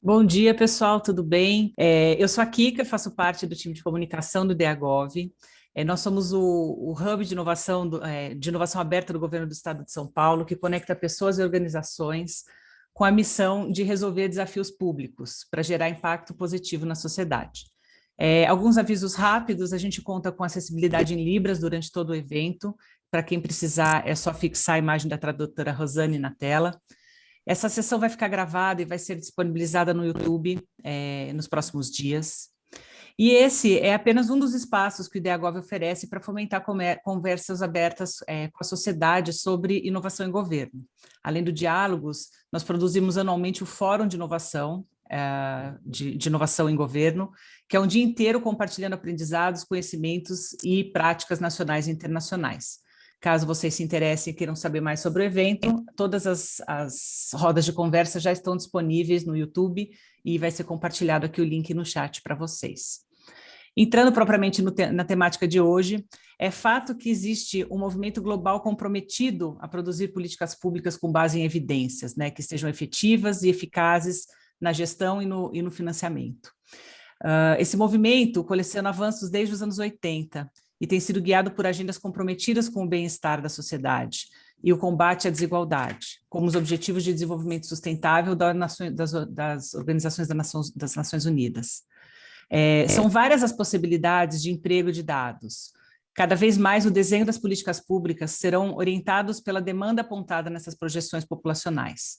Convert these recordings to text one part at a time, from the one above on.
Bom dia, pessoal, tudo bem? Eu sou a Kika, faço parte do time de comunicação do IDEAGOV. Nós somos o hub de inovação, de inovação aberta do governo do estado de São Paulo, que conecta pessoas e organizações com a missão de resolver desafios públicos para gerar impacto positivo na sociedade. Alguns avisos rápidos: a gente conta com acessibilidade em Libras durante todo o evento. Para quem precisar, é só fixar a imagem da tradutora Rosane na tela. Essa sessão vai ficar gravada e vai ser disponibilizada no YouTube nos próximos dias. E esse é apenas um dos espaços que o IdeaGov oferece para fomentar conversas abertas com a sociedade sobre inovação em governo. Além do diálogos, nós produzimos anualmente o Fórum de Inovação, de Inovação em Governo, que é um dia inteiro compartilhando aprendizados, conhecimentos e práticas nacionais e internacionais. Caso vocês se interessem e queiram saber mais sobre o evento, todas as rodas de conversa já estão disponíveis no YouTube e vai ser compartilhado aqui o link no chat para vocês. Entrando propriamente na temática de hoje, é fato que existe um movimento global comprometido a produzir políticas públicas com base em evidências, né, que sejam efetivas e eficazes na gestão e no financiamento. Esse movimento coleciona avanços desde os anos 80 e tem sido guiado por agendas comprometidas com o bem-estar da sociedade e o combate à desigualdade, como os Objetivos de Desenvolvimento Sustentável das Organizações das Nações Unidas. São várias as possibilidades de emprego de dados. Cada vez mais o desenho das políticas públicas serão orientados pela demanda apontada nessas projeções populacionais.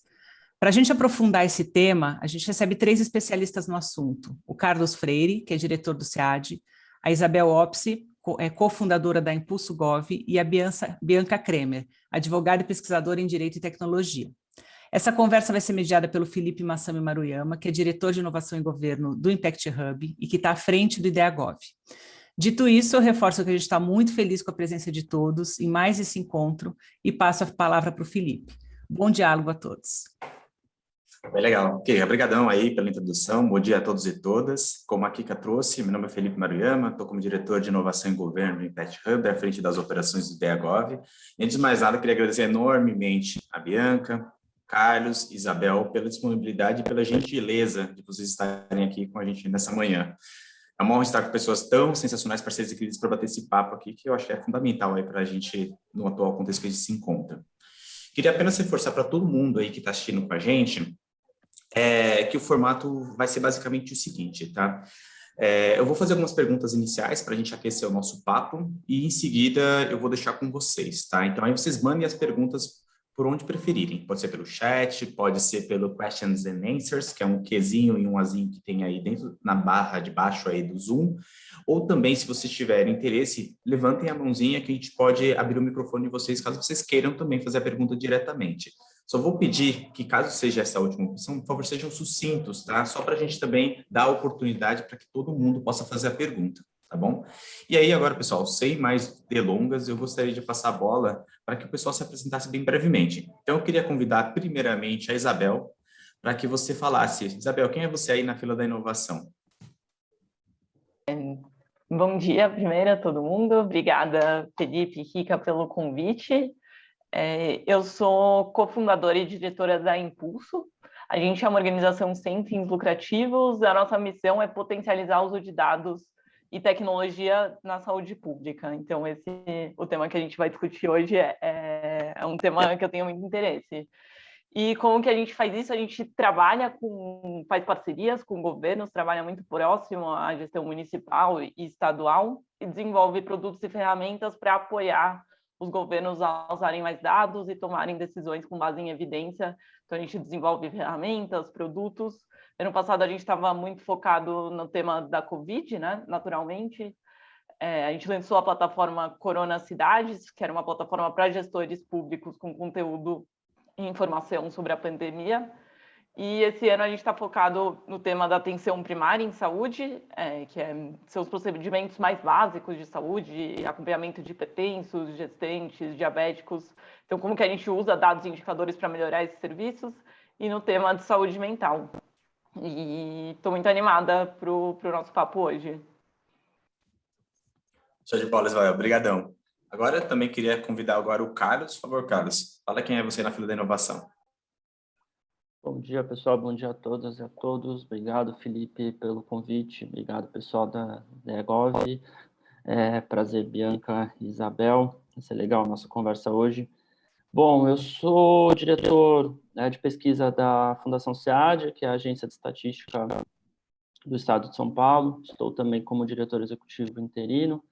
Para a gente aprofundar esse tema, a gente recebe 3 especialistas no assunto: o Carlos Freire, que é diretor do SEAD, a Isabel Opsi, cofundadora da Impulso Gov, e a Bianca Kremer, advogada e pesquisadora em Direito e Tecnologia. Essa conversa vai ser mediada pelo Felipe Massami Maruyama, que é diretor de inovação em governo do Impact Hub e que está à frente do IdeaGov. Dito isso, eu reforço que a gente está muito feliz com a presença de todos em mais esse encontro e passo a palavra para o Felipe. Bom diálogo a todos. Bem legal. Ok, obrigadão aí pela introdução. Bom dia a todos e todas. Como a Kika trouxe, meu nome é Felipe Maruyama, estou como diretor de inovação em governo do Impact Hub, à frente das operações do IdeaGov. Antes de mais nada, queria agradecer enormemente a Bianca, Carlos, Isabel, pela disponibilidade e pela gentileza de vocês estarem aqui com a gente nessa manhã. É uma honra estar com pessoas tão sensacionais, parceiros e queridos, para bater esse papo aqui, que eu acho que é fundamental aí para a gente, no atual contexto que a gente se encontra. Queria apenas reforçar para todo mundo aí que está assistindo com a gente, que o formato vai ser basicamente o seguinte, tá? Eu vou fazer algumas perguntas iniciais para a gente aquecer o nosso papo e, em seguida, eu vou deixar com vocês, tá? Então, aí vocês mandem as perguntas por onde preferirem. Pode ser pelo chat, pode ser pelo questions and answers, que é um Qzinho e um Azinho que tem aí dentro, na barra de baixo aí do Zoom. Ou também, se vocês tiverem interesse, levantem a mãozinha que a gente pode abrir o microfone de vocês, caso vocês queiram também fazer a pergunta diretamente. Só vou pedir que, caso seja essa última opção, por favor, sejam sucintos, tá? Só para a gente também dar a oportunidade para que todo mundo possa fazer a pergunta, tá bom? E aí, agora, pessoal, sem mais delongas, eu gostaria de passar a bola para que o pessoal se apresentasse bem brevemente. Então, eu queria convidar, primeiramente, a Isabel, para que você falasse. Isabel, quem é você aí na fila da inovação? Bom dia, primeiro, a todo mundo. Obrigada, Felipe e Kika, pelo convite. Eu sou cofundadora e diretora da Impulso. A gente é uma organização sem fins lucrativos. A nossa missão é potencializar o uso de dados e tecnologia na saúde pública. Então, o tema que a gente vai discutir hoje é um tema que eu tenho muito interesse. E como que a gente faz isso? A gente faz parcerias com governos, trabalha muito próximo à gestão municipal e estadual e desenvolve produtos e ferramentas para apoiar os governos a usarem mais dados e tomarem decisões com base em evidência. Então, a gente desenvolve ferramentas, produtos. Ano passado, a gente estava muito focado no tema da Covid, né? Naturalmente. A gente lançou a plataforma Corona Cidades, que era uma plataforma para gestores públicos com conteúdo e informação sobre a pandemia. E esse ano a gente está focado no tema da atenção primária em saúde, que são os procedimentos mais básicos de saúde, acompanhamento de hipertensos, gestantes, diabéticos. Então, como que a gente usa dados e indicadores para melhorar esses serviços, e no tema de saúde mental. E estou muito animada para o nosso papo hoje. Show de bola, Isabel. Obrigadão. Agora, eu também queria convidar agora o Carlos. Por favor, Carlos, fala quem é você na fila da inovação. Bom dia, pessoal. Bom dia a todas e a todos. Obrigado, Felipe, pelo convite. Obrigado, pessoal da DEAGOV. Prazer, Bianca e Isabel. Vai ser legal a nossa conversa hoje. Bom, eu sou diretor de pesquisa da Fundação SEAD, que é a Agência de Estatística do Estado de São Paulo. Estou também como diretor executivo interino.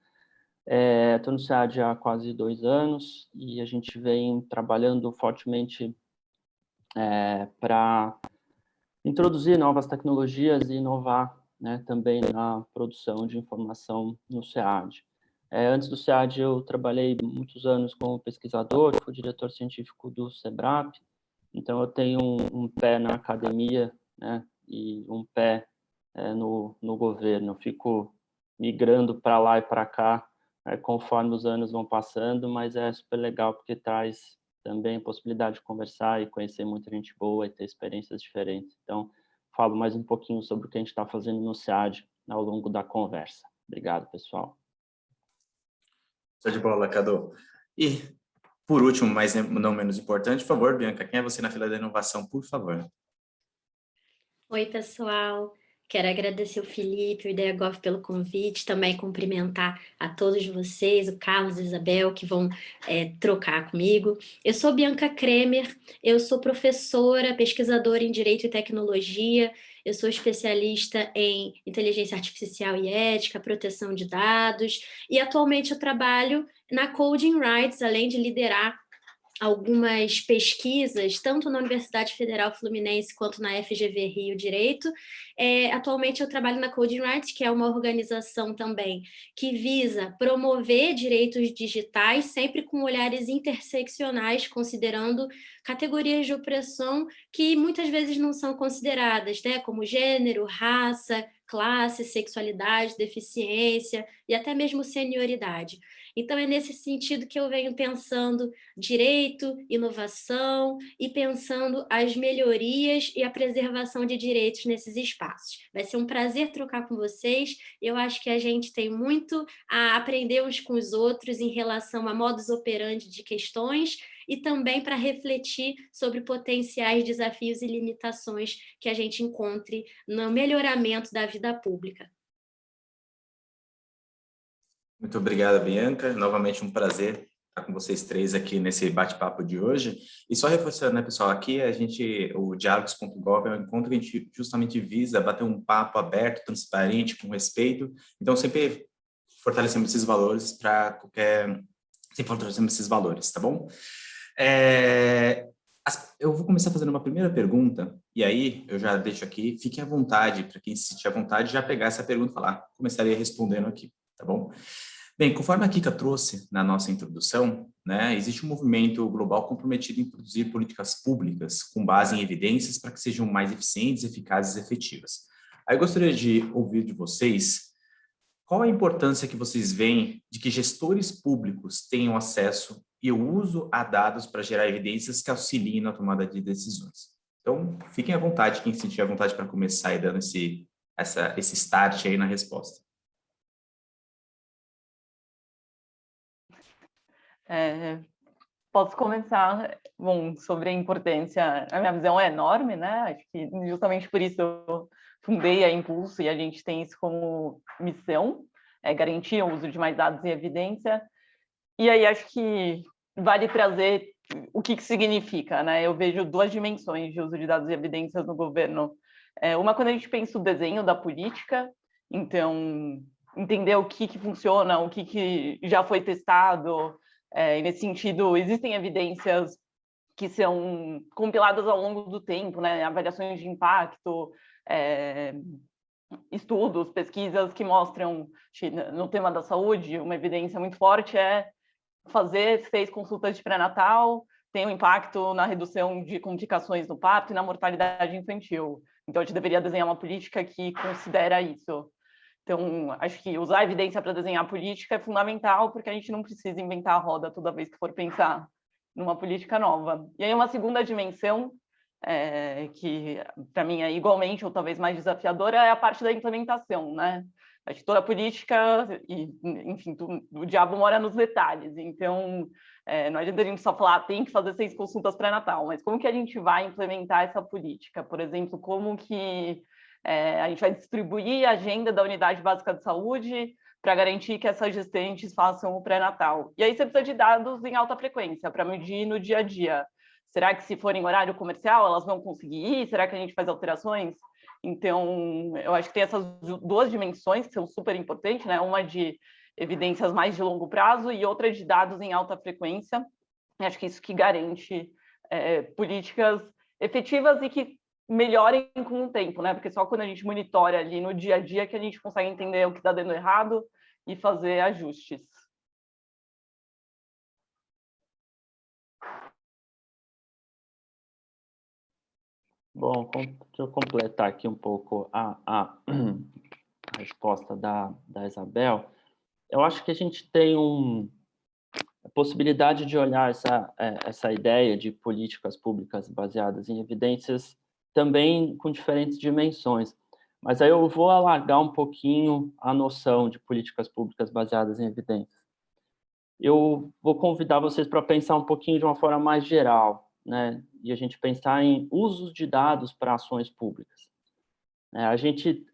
Estou no SEAD há quase 2 anos e a gente vem trabalhando fortemente para introduzir novas tecnologias e inovar, né, também na produção de informação no SEAD. Antes do SEAD, eu trabalhei muitos anos como pesquisador, fui diretor científico do SEBRAP, então eu tenho um pé na academia, né, e um pé no governo. Eu fico migrando para lá e para cá, conforme os anos vão passando, mas é super legal porque traz também a possibilidade de conversar e conhecer muita gente boa e ter experiências diferentes. Então, falo mais um pouquinho sobre o que a gente está fazendo no SEAD ao longo da conversa. Obrigado, pessoal. Show de bola, Cadu. E, por último, mas não menos importante, por favor, Bianca, quem é você na fila da inovação, por favor? Oi, pessoal. Quero agradecer o Felipe e o IdeaGov pelo convite, também cumprimentar a todos vocês, o Carlos e a Isabel, que vão trocar comigo. Eu sou Bianca Kremer, eu sou professora, pesquisadora em Direito e Tecnologia, eu sou especialista em inteligência artificial e ética, proteção de dados, e atualmente eu trabalho na Coding Rights, além de liderar algumas pesquisas, tanto na Universidade Federal Fluminense quanto na FGV Rio Direito. Atualmente eu trabalho na Coding Rights, que é uma organização também que visa promover direitos digitais, sempre com olhares interseccionais, considerando categorias de opressão que muitas vezes não são consideradas, né, como gênero, raça, classe, sexualidade, deficiência e até mesmo senioridade. Então, é nesse sentido que eu venho pensando direito, inovação e pensando as melhorias e a preservação de direitos nesses espaços. Vai ser um prazer trocar com vocês. Eu acho que a gente tem muito a aprender uns com os outros em relação a modus operandi de questões e também para refletir sobre potenciais desafios e limitações que a gente encontre no melhoramento da vida pública. Muito obrigado, Bianca. Novamente um prazer estar com vocês três aqui nesse bate-papo de hoje. E só reforçando, né, pessoal, aqui o Diálogos.gov é um encontro que a gente justamente visa bater um papo aberto, transparente, com respeito. Então, sempre fortalecemos esses valores sempre fortalecemos esses valores, tá bom? Eu vou começar fazendo uma primeira pergunta, e aí eu já deixo aqui, fiquem à vontade, para quem se sentir à vontade, já pegar essa pergunta e falar, começaria respondendo aqui, tá bom? Bem, conforme a Kika trouxe na nossa introdução, né, existe um movimento global comprometido em produzir políticas públicas com base em evidências para que sejam mais eficientes, eficazes e efetivas. Aí eu gostaria de ouvir de vocês qual a importância que vocês veem de que gestores públicos tenham acesso e o uso a dados para gerar evidências que auxiliem na tomada de decisões. Então, fiquem à vontade, quem sentir à vontade para começar aí dando esse start aí na resposta. Posso começar, bom, sobre a importância, a minha visão é enorme, né? Acho que justamente por isso eu fundei a Impulso e a gente tem isso como missão, garantir o uso de mais dados e evidência. E aí acho que vale trazer o que significa, né? Eu vejo 2 dimensões de uso de dados e evidências no governo. Uma, quando a gente pensa o desenho da política, então entender o que funciona, o que já foi testado. E nesse sentido, existem evidências que são compiladas ao longo do tempo, né? Avaliações de impacto, estudos, pesquisas que mostram, no tema da saúde, uma evidência muito forte é fazer 6 consultas de pré-natal, tem um impacto na redução de complicações no parto e na mortalidade infantil. Então, a gente deveria desenhar uma política que considera isso. Então, acho que usar a evidência para desenhar a política é fundamental, porque a gente não precisa inventar a roda toda vez que for pensar numa política nova. E aí, uma segunda dimensão, que para mim é igualmente ou talvez mais desafiadora, é a parte da implementação, né? Acho que toda política, e, enfim, o diabo mora nos detalhes. Então, não adianta a gente só falar, tem que fazer 6 consultas pré-natal, mas como que a gente vai implementar essa política? Por exemplo, como que a gente vai distribuir a agenda da Unidade Básica de Saúde para garantir que essas gestantes façam o pré-natal? E aí você precisa de dados em alta frequência para medir no dia a dia. Será que se for em horário comercial, elas vão conseguir ir? Será que a gente faz alterações? Então, eu acho que tem essas 2 dimensões que são super importantes, né? Uma de evidências mais de longo prazo e outra de dados em alta frequência. Eu acho que isso que garante políticas efetivas e que melhorem com o tempo, né? Porque só quando a gente monitora ali no dia a dia que a gente consegue entender o que está dando errado e fazer ajustes. Bom, deixa eu completar aqui um pouco a resposta da Isabel. Eu acho que a gente tem a possibilidade de olhar essa ideia de políticas públicas baseadas em evidências também com diferentes dimensões. Mas aí eu vou alargar um pouquinho a noção de políticas públicas baseadas em evidências. Eu vou convidar vocês para pensar um pouquinho de uma forma mais geral, né? E a gente pensar em usos de dados para ações públicas. A gente,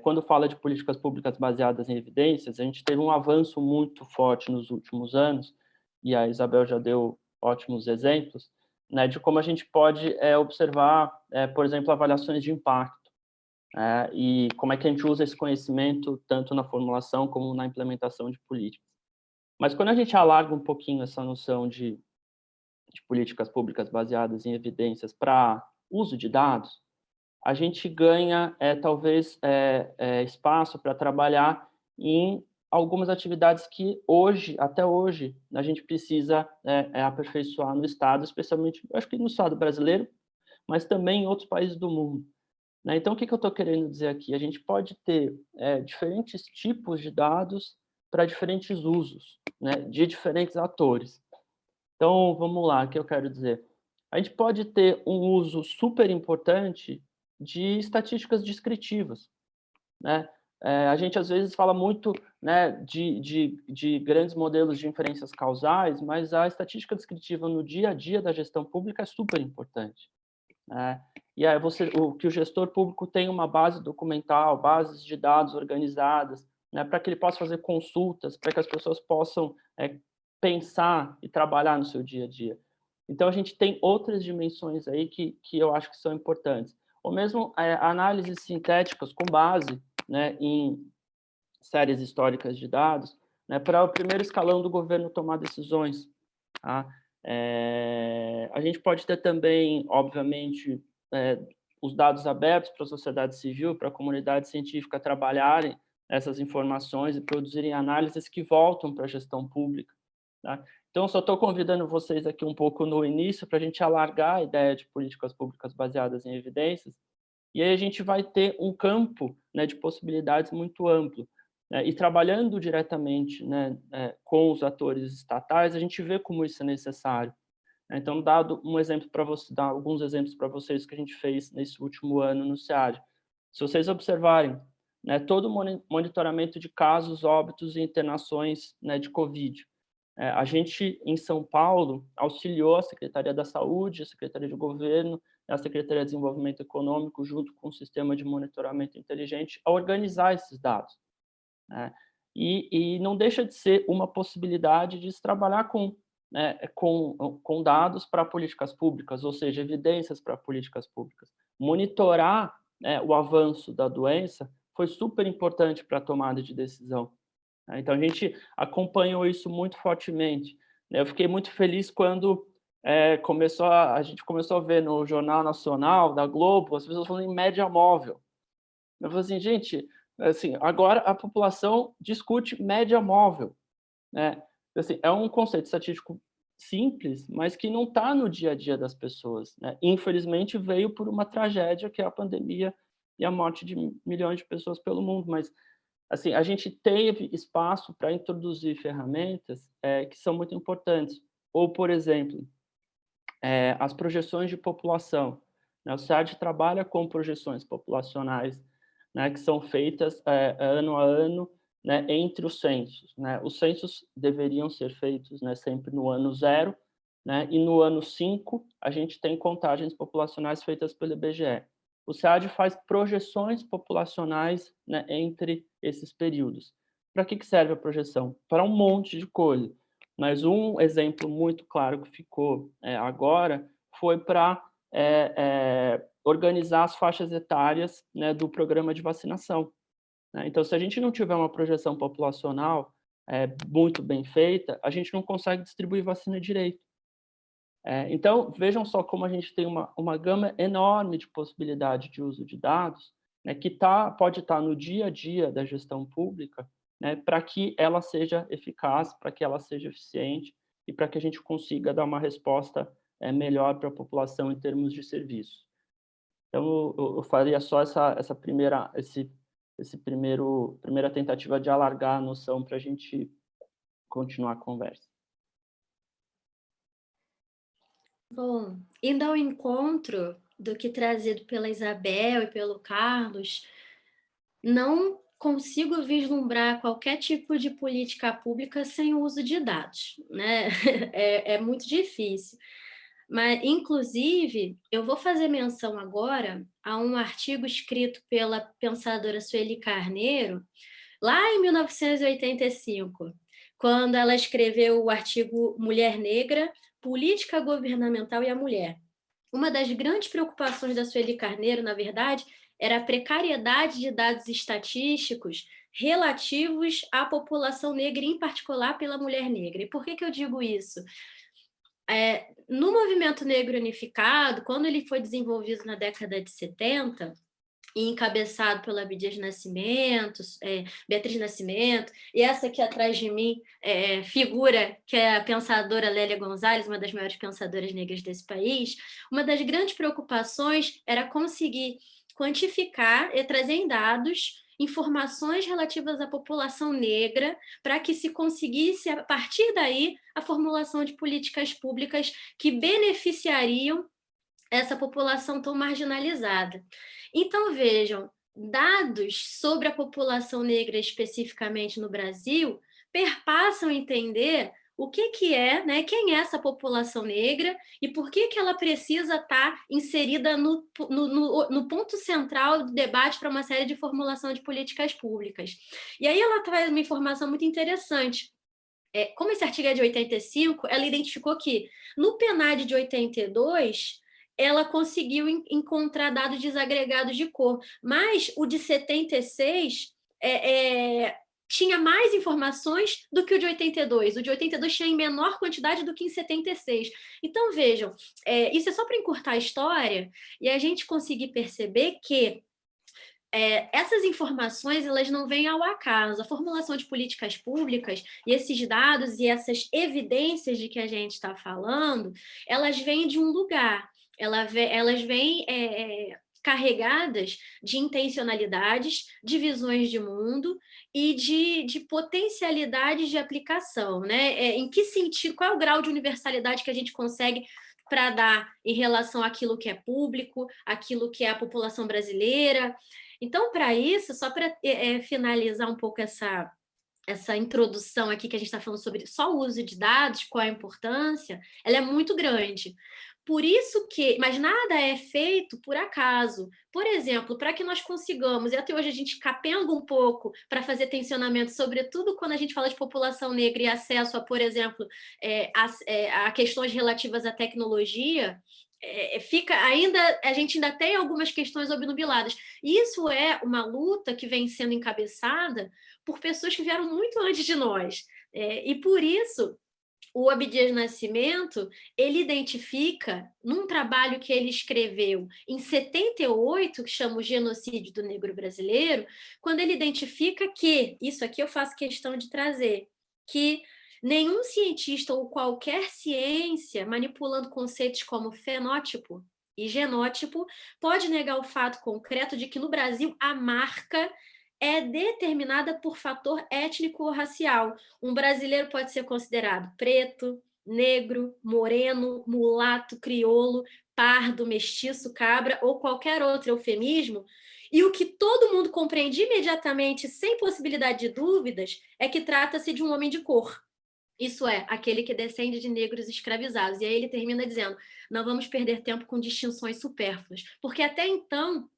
quando fala de políticas públicas baseadas em evidências, a gente teve um avanço muito forte nos últimos anos, e a Isabel já deu ótimos exemplos, né, de como a gente pode observar, por exemplo, avaliações de impacto, e como é que a gente usa esse conhecimento tanto na formulação como na implementação de políticas. Mas quando a gente alarga um pouquinho essa noção de políticas públicas baseadas em evidências para uso de dados, a gente ganha, talvez, espaço para trabalhar em algumas atividades que até hoje, a gente precisa aperfeiçoar no Estado, especialmente, eu acho que no Estado brasileiro, mas também em outros países do mundo. Né? Então, o que eu estou querendo dizer aqui? A gente pode ter diferentes tipos de dados para diferentes usos, né, de diferentes atores. Então, vamos lá, o que eu quero dizer? A gente pode ter um uso super importante de estatísticas descritivas, né? A gente, às vezes, fala muito, né, de grandes modelos de inferências causais, mas a estatística descritiva no dia a dia da gestão pública é super importante, né? E aí que o gestor público tenha uma base documental, bases de dados organizadas, né, para que ele possa fazer consultas, para que as pessoas possam pensar e trabalhar no seu dia a dia. Então, a gente tem outras dimensões aí que eu acho que são importantes. Ou mesmo análises sintéticas com base, né, em séries históricas de dados, né, para o primeiro escalão do governo tomar decisões. Tá? A gente pode ter também, obviamente, os dados abertos para a sociedade civil, para a comunidade científica trabalharem essas informações e produzirem análises que voltam para a gestão pública. Tá? Então, só estou convidando vocês aqui um pouco no início para a gente alargar a ideia de políticas públicas baseadas em evidências, e aí a gente vai ter um campo, né, de possibilidades muito amplo. E trabalhando diretamente, né, com os atores estatais, a gente vê como isso é necessário. Então, dado um exemplo para você, dar alguns exemplos para vocês que a gente fez nesse último ano no SEAD. Se vocês observarem, né, todo o monitoramento de casos, óbitos e internações, né, de Covid, a gente, em São Paulo, auxiliou a Secretaria da Saúde, a Secretaria de Governo, a Secretaria de Desenvolvimento Econômico, junto com o Sistema de Monitoramento Inteligente, a organizar esses dados. Né? E não deixa de ser uma possibilidade de se trabalhar com dados para políticas públicas, ou seja, evidências para políticas públicas. Monitorar, né, o avanço da doença foi super importante para a tomada de decisão. Então, a gente acompanhou isso muito fortemente. Eu fiquei muito feliz quando a gente começou a ver no Jornal Nacional, da Globo, as pessoas falando em média móvel. Eu falei assim, gente, assim, agora a população discute média móvel. Né? Assim, é um conceito estatístico simples, mas que não está no dia a dia das pessoas. Né? Infelizmente, veio por uma tragédia, que é a pandemia e a morte de milhões de pessoas pelo mundo, mas assim, a gente teve espaço para introduzir ferramentas que são muito importantes. Ou, por exemplo, as projeções de população. Né? O SEAD trabalha com projeções populacionais, né, que são feitas ano a ano, né, entre os censos, né? Os censos deveriam ser feitos, né, sempre no ano 0, né, e no ano 5 a gente tem contagens populacionais feitas pelo IBGE. O SEAD faz projeções populacionais, né, entre esses períodos. Para que serve a projeção? Para um monte de coisa. Mas um exemplo muito claro que ficou agora foi para organizar as faixas etárias, né, do programa de vacinação. Né? Então, se a gente não tiver uma projeção populacional muito bem feita, a gente não consegue distribuir vacina direito. Então, vejam só como a gente tem uma gama enorme de possibilidade de uso de dados, né, que pode estar no dia a dia da gestão pública, né, para que ela seja eficaz, para que ela seja eficiente e para que a gente consiga dar uma resposta melhor para a população em termos de serviços. Então, eu faria só essa primeira tentativa de alargar a noção para a gente continuar a conversa. Bom, indo ao encontro do que trazido pela Isabel e pelo Carlos, não consigo vislumbrar qualquer tipo de política pública sem o uso de dados, né? É muito difícil. Mas, inclusive, eu vou fazer menção agora a um artigo escrito pela pensadora Sueli Carneiro, lá em 1985, quando ela escreveu o artigo Mulher Negra, Política Governamental e a Mulher. Uma das grandes preocupações da Sueli Carneiro, na verdade, era a precariedade de dados estatísticos relativos à população negra, em particular pela mulher negra. E por que eu digo isso? No movimento negro unificado, quando ele foi desenvolvido na década de 70, e encabeçado pela Beatriz Nascimento, e essa aqui atrás de mim figura que é a pensadora Lélia Gonzalez, uma das maiores pensadoras negras desse país. Uma das grandes preocupações era conseguir quantificar e trazer em dados informações relativas à população negra para que se conseguisse, a partir daí, a formulação de políticas públicas que beneficiariam essa população tão marginalizada. Então, vejam, dados sobre a população negra especificamente no Brasil perpassam entender o que é, né, quem é essa população negra e por que ela precisa estar inserida no ponto central do debate para uma série de formulação de políticas públicas. E aí ela traz uma informação muito interessante. Como esse artigo é de 85, ela identificou que no PNAD de 82, ela conseguiu encontrar dados desagregados de cor, mas o de 76 tinha mais informações do que o de 82. O de 82 tinha em menor quantidade do que em 76. Então, vejam, isso é só para encurtar a história e a gente conseguir perceber que essas informações elas não vêm ao acaso. A formulação de políticas públicas e esses dados e essas evidências de que a gente está falando, elas vêm de um lugar. Elas vêm carregadas de intencionalidades, de visões de mundo e de potencialidades de aplicação, né? Em que sentido, qual é o grau de universalidade que a gente consegue para dar em relação àquilo que é público, àquilo que é a população brasileira. Então, para isso, só para finalizar um pouco essa introdução aqui que a gente está falando sobre só o uso de dados, qual a importância, ela é muito grande. Por isso que, mas nada é feito por acaso. Por exemplo, para que nós consigamos, e até hoje a gente capenga um pouco para fazer tensionamento, sobretudo quando a gente fala de população negra e acesso a, por exemplo, a questões relativas à tecnologia, a gente ainda tem algumas questões obnubiladas. Isso é uma luta que vem sendo encabeçada por pessoas que vieram muito antes de nós. E por isso, o Abdias Nascimento, ele identifica, num trabalho que ele escreveu em 78, que chama O Genocídio do Negro Brasileiro, quando ele identifica que, isso aqui eu faço questão de trazer, que nenhum cientista ou qualquer ciência, manipulando conceitos como fenótipo e genótipo, pode negar o fato concreto de que no Brasil a marca é determinada por fator étnico ou racial. Um brasileiro pode ser considerado preto, negro, moreno, mulato, crioulo, pardo, mestiço, cabra ou qualquer outro eufemismo, E o que todo mundo compreende imediatamente, sem possibilidade de dúvidas, é que trata-se de um homem de cor. Isso é, aquele que descende de negros escravizados. E aí ele termina dizendo, não vamos perder tempo com distinções supérfluas, porque até então,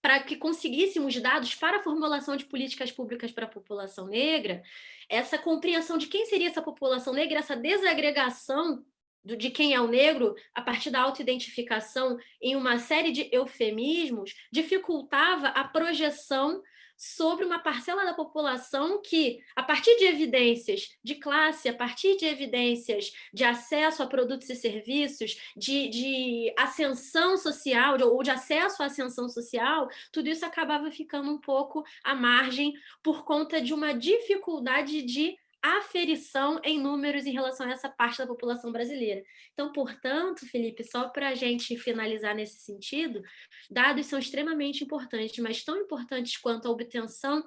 para que conseguíssemos dados para a formulação de políticas públicas para a população negra, essa compreensão de quem seria essa população negra, essa desagregação de quem é o negro, a partir da autoidentificação em uma série de eufemismos, dificultava a projeção sobre uma parcela da população que, a partir de evidências de classe, a partir de evidências de acesso a produtos e serviços, de ascensão social, ou de acesso à ascensão social, tudo isso acabava ficando um pouco à margem por conta de uma dificuldade de aferição em números em relação a essa parte da população brasileira. Então, portanto, Felipe, só para a gente finalizar nesse sentido, dados são extremamente importantes, mas tão importantes quanto a obtenção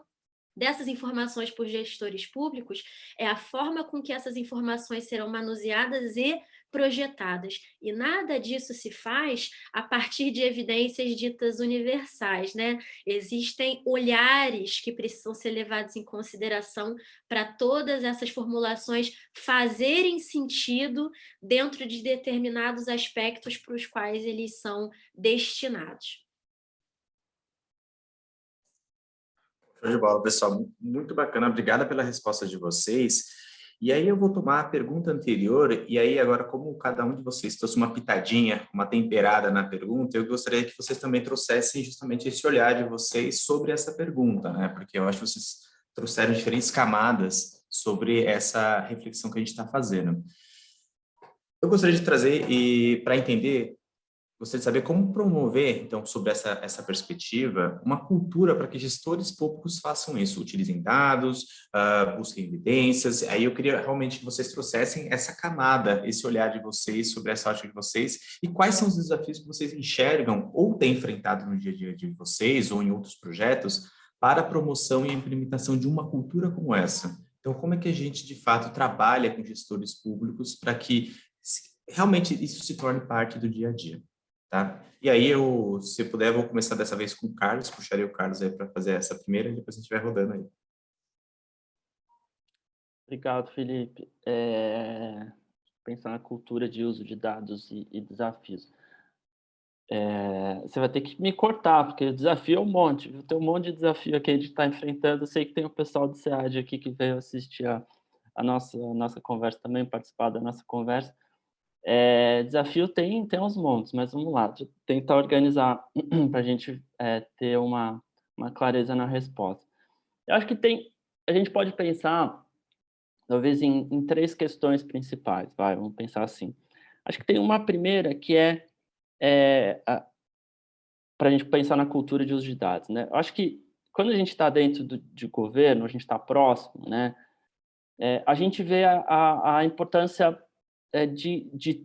dessas informações por gestores públicos é a forma com que essas informações serão manuseadas e projetadas. E nada disso se faz a partir de evidências ditas universais, né? Existem olhares que precisam ser levados em consideração para todas essas formulações fazerem sentido dentro de determinados aspectos para os quais eles são destinados. Show de bola, pessoal. Muito bacana. Obrigada pela resposta de vocês. E aí eu vou tomar a pergunta anterior, e aí agora, como cada um de vocês trouxe uma pitadinha, uma temperada na pergunta, eu gostaria que vocês também trouxessem justamente esse olhar de vocês sobre essa pergunta, né? Porque eu acho que vocês trouxeram diferentes camadas sobre essa reflexão que a gente está fazendo. Eu gostaria de trazer, e para entender, gostaria de saber como promover, então, sobre essa perspectiva, uma cultura para que gestores públicos façam isso, utilizem dados, busquem evidências. Aí eu queria realmente que vocês trouxessem essa camada, esse olhar de vocês sobre essa ótica de vocês e quais são os desafios que vocês enxergam ou têm enfrentado no dia a dia de vocês ou em outros projetos para a promoção e a implementação de uma cultura como essa. Então, como é que a gente, de fato, trabalha com gestores públicos para que realmente isso se torne parte do dia a dia? Tá? E aí, se puder, vou começar dessa vez com o Carlos, puxaria o Carlos aí para fazer essa primeira e depois a gente vai rodando aí. Obrigado, Felipe. Pensar na cultura de uso de dados e desafios. Você vai ter que me cortar, porque o desafio é um monte. Tem um monte de desafio aqui que a gente está enfrentando. Eu sei que tem o pessoal do SEAD aqui que veio assistir a nossa conversa também, participar da nossa conversa. Desafio tem uns montes, mas vamos lá, tentar organizar para a gente ter uma clareza na resposta. Eu acho que a gente pode pensar, talvez, em três questões principais, vamos pensar assim. Acho que tem uma primeira que para a gente pensar na cultura de uso de dados, né? Eu acho que quando a gente está dentro de governo, a gente está próximo, né? A gente vê a importância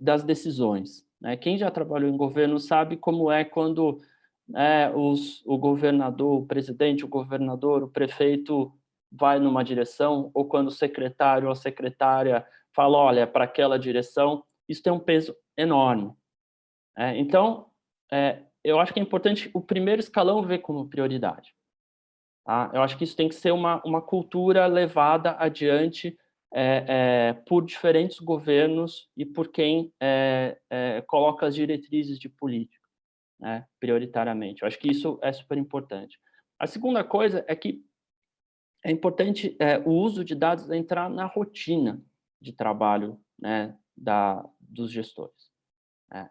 das decisões, né? Quem já trabalhou em governo sabe como é quando o governador, o presidente, o governador, o prefeito vai numa direção, ou quando o secretário ou a secretária fala, olha, para aquela direção, isso tem um peso enorme. Então, eu acho que é importante o primeiro escalão ver como prioridade. Tá? Eu acho que isso tem que ser uma cultura levada adiante por diferentes governos e por quem coloca as diretrizes de política, né, prioritariamente. Eu acho que isso é super importante. A segunda coisa é que é importante o uso de dados entrar na rotina de trabalho, né, dos gestores. Né?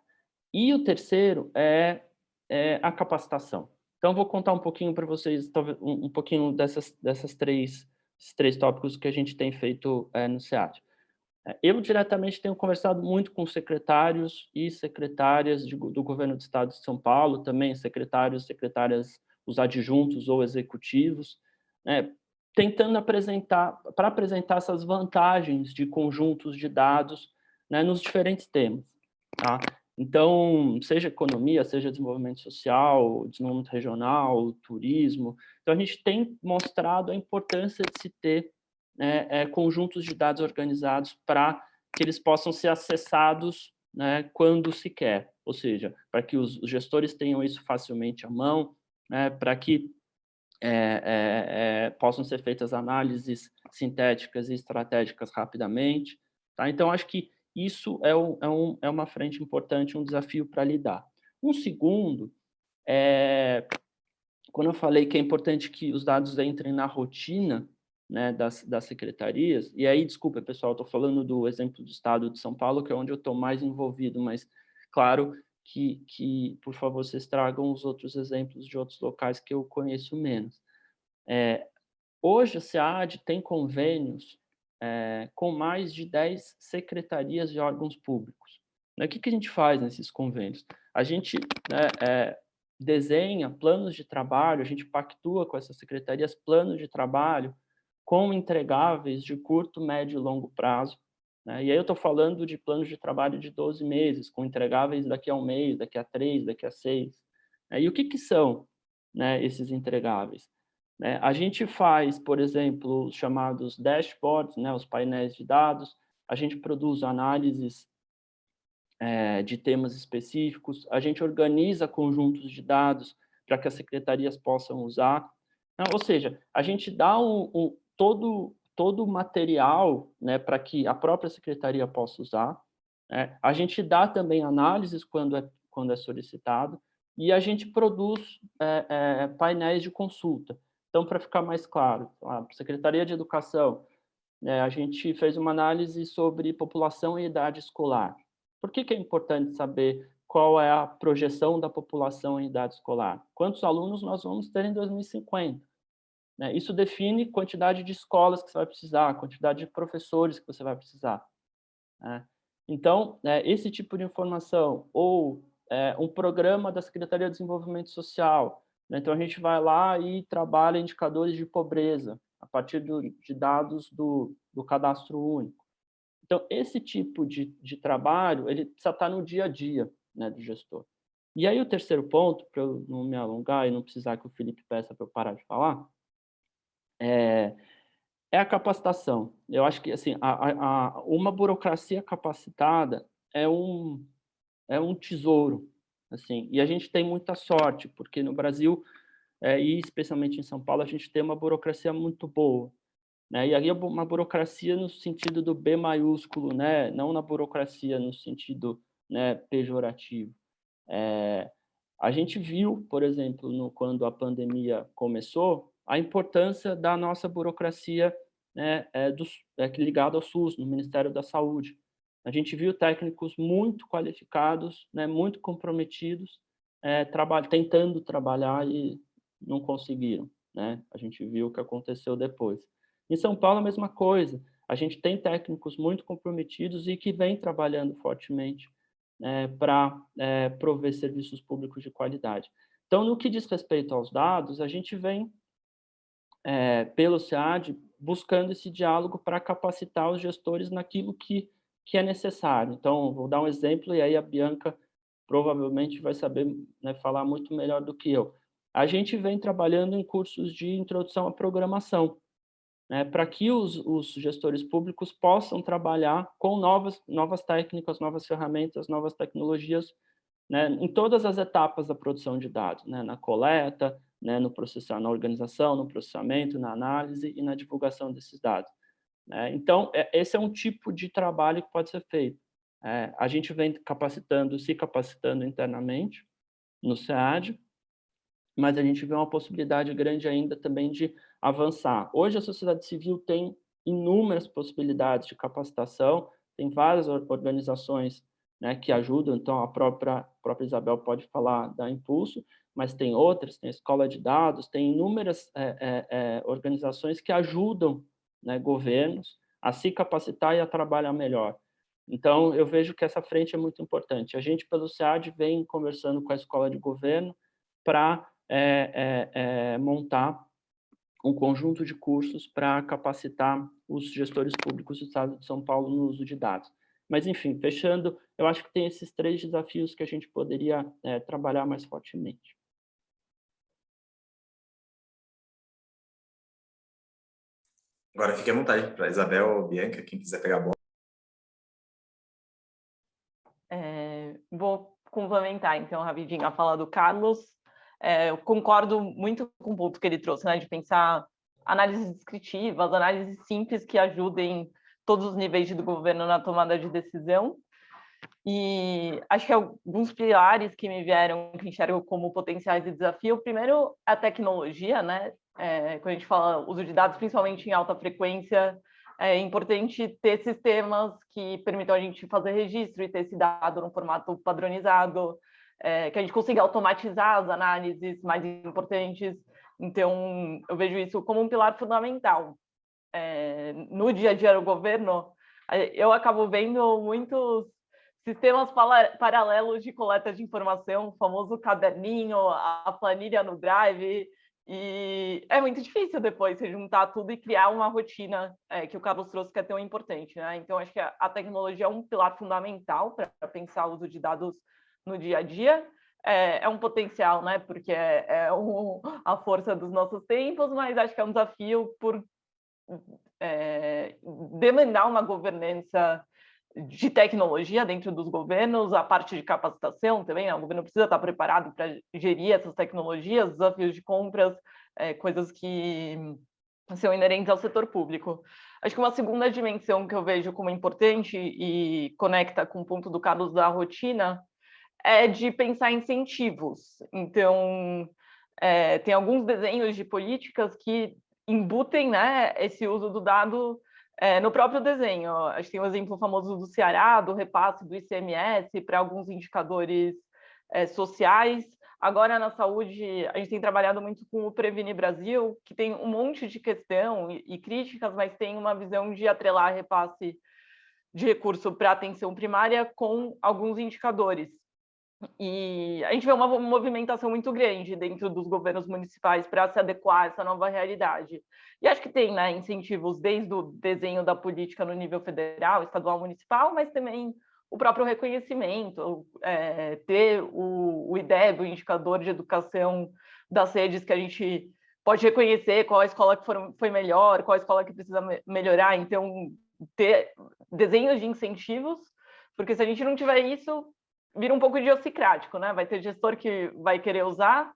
E o terceiro é a capacitação. Então, vou contar um pouquinho para vocês, talvez um pouquinho esses três tópicos que a gente tem feito no SEAD. Eu diretamente tenho conversado muito com secretários e secretárias do governo do Estado de São Paulo, também secretários, secretárias, os adjuntos ou executivos, né, tentando apresentar essas vantagens de conjuntos de dados, né, nos diferentes temas. Tá? Então, seja economia, seja desenvolvimento social, desenvolvimento regional, turismo. Então, a gente tem mostrado a importância de se ter conjuntos de dados organizados para que eles possam ser acessados, né, quando se quer. Ou seja, para que os gestores tenham isso facilmente à mão, né, para que possam ser feitas análises sintéticas e estratégicas rapidamente. Tá? Então, acho que isso é uma frente importante, um desafio para lidar. Um segundo, quando eu falei que é importante que os dados entrem na rotina, né, das secretarias, e aí, desculpa, pessoal, estou falando do exemplo do Estado de São Paulo, que é onde eu estou mais envolvido, mas, claro, que, por favor, vocês tragam os outros exemplos de outros locais que eu conheço menos. Hoje, a SEAD tem convênios com mais de 10 secretarias de órgãos públicos. O que a gente faz nesses convênios? A gente desenha planos de trabalho, a gente pactua com essas secretarias planos de trabalho com entregáveis de curto, médio e longo prazo. Né? E aí eu estou falando de planos de trabalho de 12 meses, com entregáveis daqui a 1 mês, daqui a 3, daqui a 6. E o que são, né, esses entregáveis? A gente faz, por exemplo, os chamados dashboards, né, os painéis de dados, a gente produz análises de temas específicos, a gente organiza conjuntos de dados para que as secretarias possam usar. Ou seja, a gente dá todo o material, né, para que a própria secretaria possa usar. A gente dá também análises quando é solicitado, e a gente produz painéis de consulta. Então, para ficar mais claro, a Secretaria de Educação, a gente fez uma análise sobre população e idade escolar. Por que é importante saber qual é a projeção da população em idade escolar? Quantos alunos nós vamos ter em 2050? Isso define quantidade de escolas que você vai precisar, quantidade de professores que você vai precisar. Então, esse tipo de informação, ou um programa da Secretaria de Desenvolvimento Social, então a gente vai lá e trabalha indicadores de pobreza, a partir de dados do cadastro único. Então, esse tipo de trabalho, ele precisa estar no dia a dia, né, do gestor. E aí o terceiro ponto, para eu não me alongar e não precisar que o Felipe peça para eu parar de falar, é a capacitação. Eu acho que assim, uma burocracia capacitada é um tesouro, assim, e a gente tem muita sorte, porque no Brasil, e especialmente em São Paulo, a gente tem uma burocracia muito boa. Né? E aí uma burocracia no sentido do B maiúsculo, né? Não na burocracia no sentido, né, pejorativo. A gente viu, por exemplo, quando a pandemia começou, a importância da nossa burocracia, né, ligada ao SUS, no Ministério da Saúde. A gente viu técnicos muito qualificados, né, muito comprometidos, tentando trabalhar e não conseguiram. Né? A gente viu o que aconteceu depois. Em São Paulo, a mesma coisa. A gente tem técnicos muito comprometidos e que vêm trabalhando fortemente para prover serviços públicos de qualidade. Então, no que diz respeito aos dados, a gente vem, pelo SEAD, buscando esse diálogo para capacitar os gestores naquilo que é necessário. Então, vou dar um exemplo, e aí a Bianca provavelmente vai saber, né, falar muito melhor do que eu. A gente vem trabalhando em cursos de introdução à programação, para que os gestores públicos possam trabalhar com novas técnicas, novas ferramentas, novas tecnologias, né, em todas as etapas da produção de dados, né, na coleta, né, na organização, no processamento, na análise e na divulgação desses dados. Né? Então, esse é um tipo de trabalho que pode ser feito. A gente vem se capacitando internamente no SEAD, mas a gente vê uma possibilidade grande ainda também de avançar. Hoje a sociedade civil tem inúmeras possibilidades de capacitação, tem várias organizações, né, que ajudam, então a própria Isabel pode falar da Impulso, mas tem outras, tem a Escola de Dados, tem inúmeras organizações que ajudam, né, governos a se capacitar e a trabalhar melhor. Então, eu vejo que essa frente é muito importante. A gente, pelo SEAD, vem conversando com a Escola de Governo para montar um conjunto de cursos para capacitar os gestores públicos do Estado de São Paulo no uso de dados. Mas, enfim, fechando, eu acho que tem esses 3 desafios que a gente poderia trabalhar mais fortemente. Agora, fique à vontade para Isabel ou Bianca, quem quiser pegar a bola. Vou complementar, então, rapidinho, a fala do Carlos. Eu concordo muito com o ponto que ele trouxe, né, de pensar análises descritivas, análises simples que ajudem todos os níveis do governo na tomada de decisão. E acho que alguns pilares que me vieram, que enxergo como potenciais de desafio, primeiro, a tecnologia, né? Quando a gente fala uso de dados, principalmente em alta frequência, é importante ter sistemas que permitam a gente fazer registro e ter esse dado no formato padronizado, que a gente consiga automatizar as análises mais importantes. Então, eu vejo isso como um pilar fundamental. No dia a dia do governo, eu acabo vendo muitos sistemas paralelos de coleta de informação, o famoso caderninho, a planilha no Drive, e é muito difícil depois se juntar tudo e criar uma rotina que o Carlos trouxe, que é tão importante, né? Então, acho que a tecnologia é um pilar fundamental para pensar o uso de dados no dia a dia. É um potencial, né? Porque a força dos nossos tempos, mas acho que é um desafio por demandar uma governança de tecnologia dentro dos governos, a parte de capacitação também, né? O governo precisa estar preparado para gerir essas tecnologias, desafios de compras, coisas que são inerentes ao setor público. Acho que uma segunda dimensão que eu vejo como importante e conecta com o ponto do Carlos da rotina é de pensar em incentivos. Então, tem alguns desenhos de políticas que embutem, né, esse uso do dado no próprio desenho. Acho que tem um exemplo famoso do Ceará, do repasse do ICMS para alguns indicadores sociais. Agora, na saúde, a gente tem trabalhado muito com o Previne Brasil, que tem um monte de questão e críticas, mas tem uma visão de atrelar repasse de recurso para atenção primária com alguns indicadores. E a gente vê uma movimentação muito grande dentro dos governos municipais para se adequar a essa nova realidade. E acho que tem, né, incentivos desde o desenho da política no nível federal, estadual, municipal, mas também o próprio reconhecimento, ter o IDEB, o indicador de educação das redes, que a gente pode reconhecer qual a escola que foi melhor, qual a escola que precisa melhorar. Então, ter desenhos de incentivos, porque se a gente não tiver isso, vira um pouco idiosincrático, né? Vai ter gestor que vai querer usar,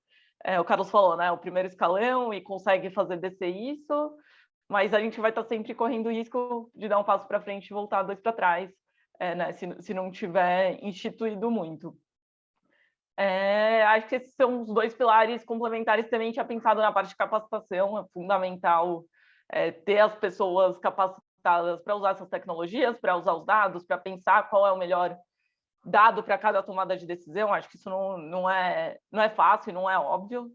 o Carlos falou, né? O primeiro escalão e consegue fazer descer isso, mas a gente vai estar sempre correndo o risco de dar um passo para frente e voltar 2 para trás, né? Se não tiver instituído muito. Acho que esses são os 2 pilares complementares. Também tinha pensado na parte de capacitação, é fundamental ter as pessoas capacitadas para usar essas tecnologias, para usar os dados, para pensar qual é o melhor dado para cada tomada de decisão. Acho que isso não é fácil, não é óbvio,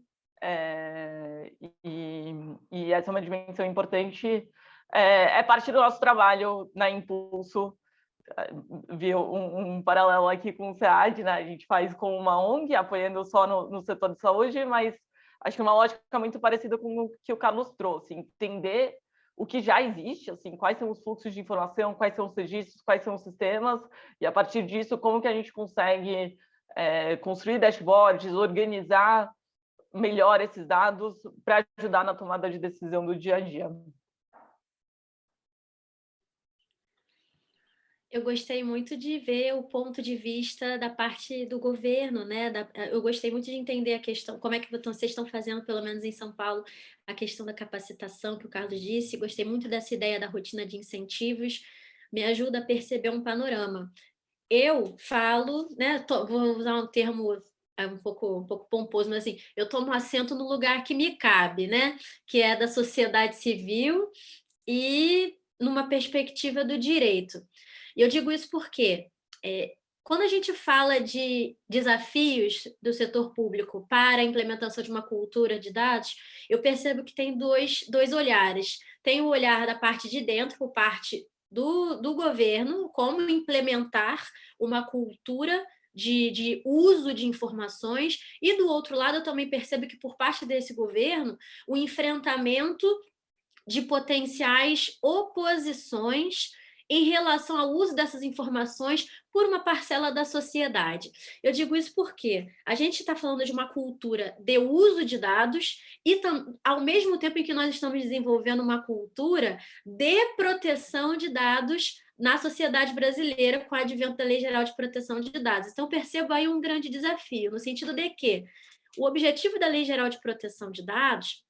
e essa é uma dimensão importante, é parte do nosso trabalho na Impulso. Vi um paralelo aqui com o SEAD, né? A gente faz com uma ONG, apoiando só no setor de saúde, mas acho que uma lógica muito parecida com o que o Carlos trouxe, entender o que já existe, assim, quais são os fluxos de informação, quais são os registros, quais são os sistemas, e a partir disso, como que a gente consegue construir dashboards, organizar melhor esses dados para ajudar na tomada de decisão do dia a dia. Eu gostei muito de ver o ponto de vista da parte do governo, né? Eu gostei muito de entender a questão, como é que vocês estão fazendo, pelo menos em São Paulo, a questão da capacitação que o Carlos disse. Gostei muito dessa ideia da rotina de incentivos, me ajuda a perceber um panorama. Eu falo, né? Vou usar um termo um pouco pomposo, mas assim, eu tomo assento no lugar que me cabe, né? Que é da sociedade civil e numa perspectiva do direito. E eu digo isso porque quando a gente fala de desafios do setor público para a implementação de uma cultura de dados, eu percebo que tem dois olhares. Tem o olhar da parte de dentro, por parte do governo, como implementar uma cultura de uso de informações, e do outro lado eu também percebo que por parte desse governo, o enfrentamento de potenciais oposições em relação ao uso dessas informações por uma parcela da sociedade. Eu digo isso porque a gente está falando de uma cultura de uso de dados e, ao mesmo tempo em que nós estamos desenvolvendo uma cultura de proteção de dados na sociedade brasileira com o advento da Lei Geral de Proteção de Dados. Então, percebo aí um grande desafio, no sentido de que o objetivo da Lei Geral de Proteção de Dados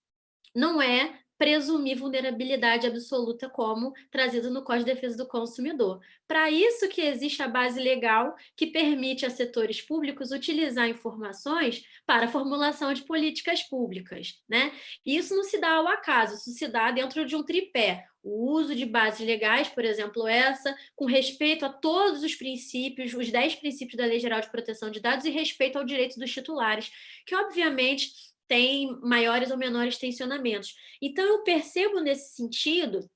não é presumir vulnerabilidade absoluta como trazido no Código de Defesa do Consumidor. Para isso que existe a base legal que permite a setores públicos utilizar informações para a formulação de políticas públicas, né? E isso não se dá ao acaso, isso se dá dentro de um tripé. O uso de bases legais, por exemplo, essa, com respeito a todos os princípios, os 10 princípios da Lei Geral de Proteção de Dados e respeito ao direito dos titulares, que obviamente tem maiores ou menores tensionamentos. Então, eu percebo nesse sentido,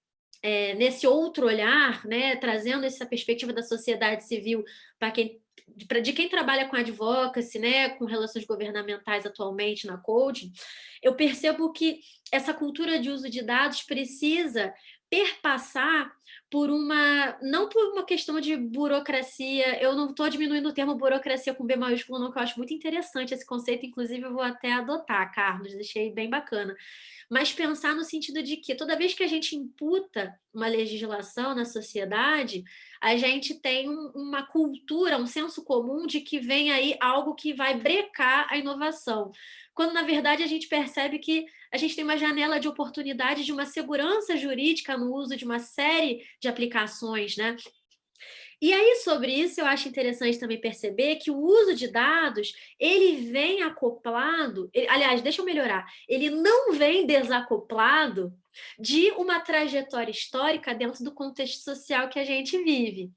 nesse outro olhar, né, trazendo essa perspectiva da sociedade civil de quem trabalha com advocacy, né, com relações governamentais atualmente na coaching, eu percebo que essa cultura de uso de dados precisa perpassar não por uma questão de burocracia, eu não estou diminuindo o termo burocracia com B maiúsculo, não, que eu acho muito interessante esse conceito, inclusive eu vou até adotar, Carlos, deixei bem bacana, mas pensar no sentido de que toda vez que a gente imputa uma legislação na sociedade, a gente tem uma cultura, um senso comum de que vem aí algo que vai brecar a inovação, quando na verdade a gente percebe que a gente tem uma janela de oportunidade de uma segurança jurídica no uso de uma série de aplicações, né? E aí, sobre isso, eu acho interessante também perceber que o uso de dados, ele vem acoplado, aliás, deixa eu melhorar, ele não vem desacoplado de uma trajetória histórica dentro do contexto social que a gente vive.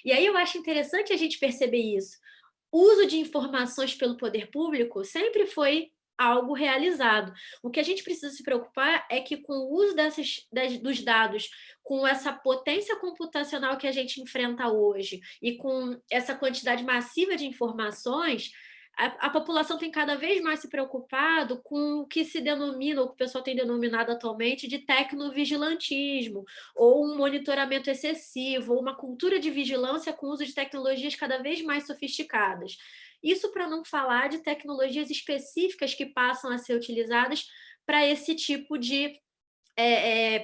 E aí eu acho interessante a gente perceber isso. O uso de informações pelo poder público sempre foi algo realizado. O que a gente precisa se preocupar é que com o uso dos dados, com essa potência computacional que a gente enfrenta hoje e com essa quantidade massiva de informações, a população tem cada vez mais se preocupado com o que se denomina, ou que o pessoal tem denominado atualmente, de tecnovigilantismo, ou um monitoramento excessivo, ou uma cultura de vigilância com o uso de tecnologias cada vez mais sofisticadas. Isso para não falar de tecnologias específicas que passam a ser utilizadas para esse tipo de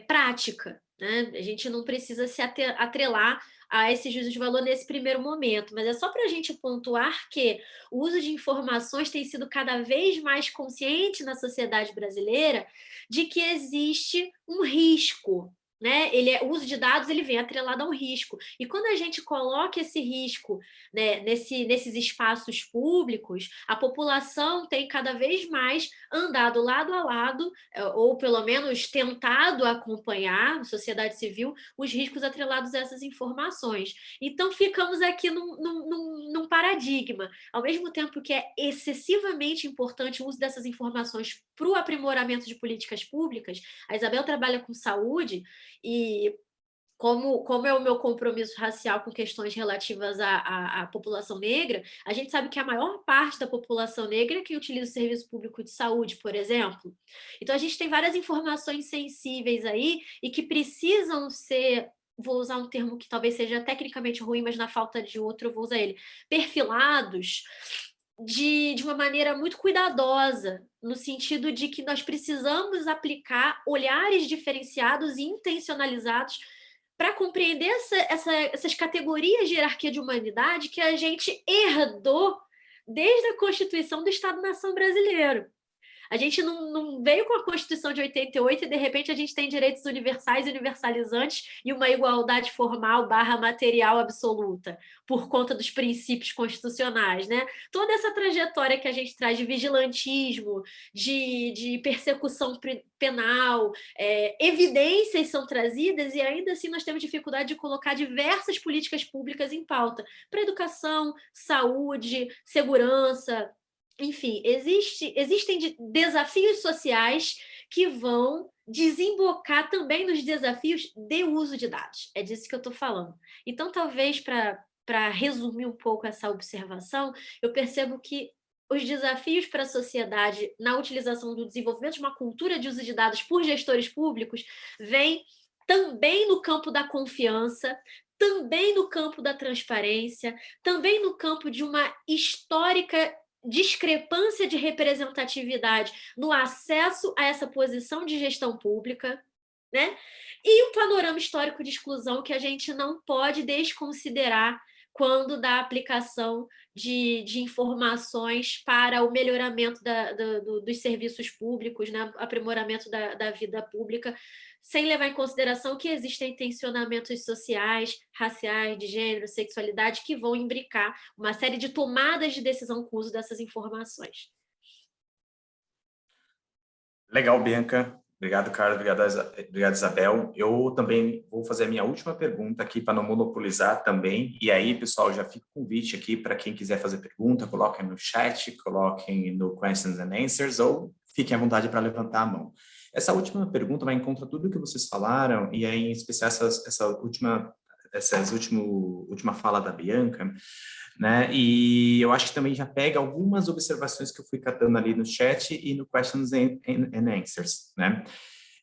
prática, né? A gente não precisa se atrelar a esse juízo de valor nesse primeiro momento, mas é só para a gente pontuar que o uso de informações tem sido cada vez mais consciente na sociedade brasileira de que existe um risco, né? O uso de dados ele vem atrelado a um risco. E quando a gente coloca esse risco, né, nesses espaços públicos, a população tem cada vez mais andado lado a lado, ou pelo menos tentado acompanhar, na sociedade civil, os riscos atrelados a essas informações. Então, ficamos aqui num paradigma. Ao mesmo tempo que é excessivamente importante o uso dessas informações para o aprimoramento de políticas públicas, a Isabel trabalha com saúde, e como é o meu compromisso racial com questões relativas à população negra, a gente sabe que a maior parte da população negra é quem utiliza o serviço público de saúde, por exemplo. Então, a gente tem várias informações sensíveis aí e que precisam ser, vou usar um termo que talvez seja tecnicamente ruim, mas na falta de outro eu vou usar ele, perfilados de uma maneira muito cuidadosa, no sentido de que nós precisamos aplicar olhares diferenciados e intencionalizados para compreender essas categorias de hierarquia de humanidade que a gente herdou desde a Constituição do Estado-nação brasileiro. A gente não veio com a Constituição de 88 e, de repente, a gente tem direitos universais e universalizantes e uma igualdade formal / material absoluta, por conta dos princípios constitucionais, né? Toda essa trajetória que a gente traz de vigilantismo, de persecução penal, evidências são trazidas e, ainda assim, nós temos dificuldade de colocar diversas políticas públicas em pauta para educação, saúde, segurança. Enfim, existem desafios sociais que vão desembocar também nos desafios de uso de dados. É disso que eu estou falando. Então, talvez, para resumir um pouco essa observação, eu percebo que os desafios para a sociedade na utilização do desenvolvimento de uma cultura de uso de dados por gestores públicos vêm também no campo da confiança, também no campo da transparência, também no campo de uma histórica discrepância de representatividade no acesso a essa posição de gestão pública, né? E um panorama histórico de exclusão que a gente não pode desconsiderar quando da aplicação de informações para o melhoramento dos serviços públicos, né? Aprimoramento da vida pública, sem levar em consideração que existem tensionamentos sociais, raciais, de gênero, sexualidade, que vão imbricar uma série de tomadas de decisão com o uso dessas informações. Legal, Bianca. Obrigado, Carlos. Obrigado, Isabel. Eu também vou fazer a minha última pergunta aqui para não monopolizar também. E aí, pessoal, já fica o convite aqui para quem quiser fazer pergunta, coloquem no chat, coloquem no Questions and Answers ou fiquem à vontade para levantar a mão. Essa última pergunta vai em contra tudo que vocês falaram e aí, em especial essa última fala da Bianca, né? E eu acho que também já pega algumas observações que eu fui catando ali no chat e no Questions and Answers, né?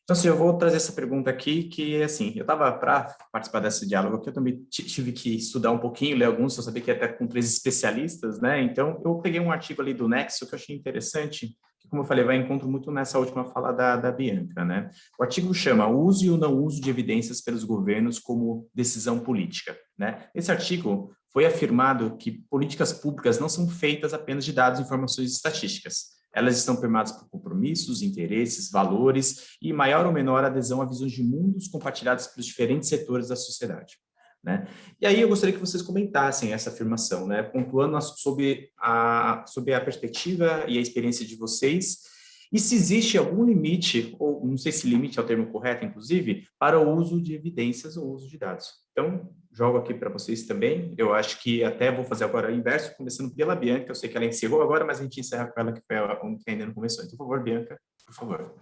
Então, assim, eu vou trazer essa pergunta aqui, que, assim, eu estava para participar desse diálogo aqui, eu também tive que estudar um pouquinho, ler alguns, eu sabia que ia até com 3 especialistas, né? Então, eu peguei um artigo ali do Nexo que eu achei interessante, que, como eu falei, vai em encontro muito nessa última fala da Bianca, né? O artigo chama O uso e o não uso de evidências pelos governos como decisão política, né? Esse artigo foi afirmado que políticas públicas não são feitas apenas de dados, informações e estatísticas. Elas estão permeadas por compromissos, interesses, valores e maior ou menor adesão a visões de mundos compartilhadas pelos diferentes setores da sociedade, né? E aí eu gostaria que vocês comentassem essa afirmação, né? Pontuando sobre a perspectiva e a experiência de vocês e se existe algum limite, ou não sei se limite é o termo correto, inclusive, para o uso de evidências ou uso de dados. Então, jogo aqui para vocês também. Eu acho que até vou fazer agora o inverso, começando pela Bianca. Eu sei que ela encerrou agora, mas a gente encerra com ela, que foi a que ainda não começou. Então, por favor, Bianca, por favor.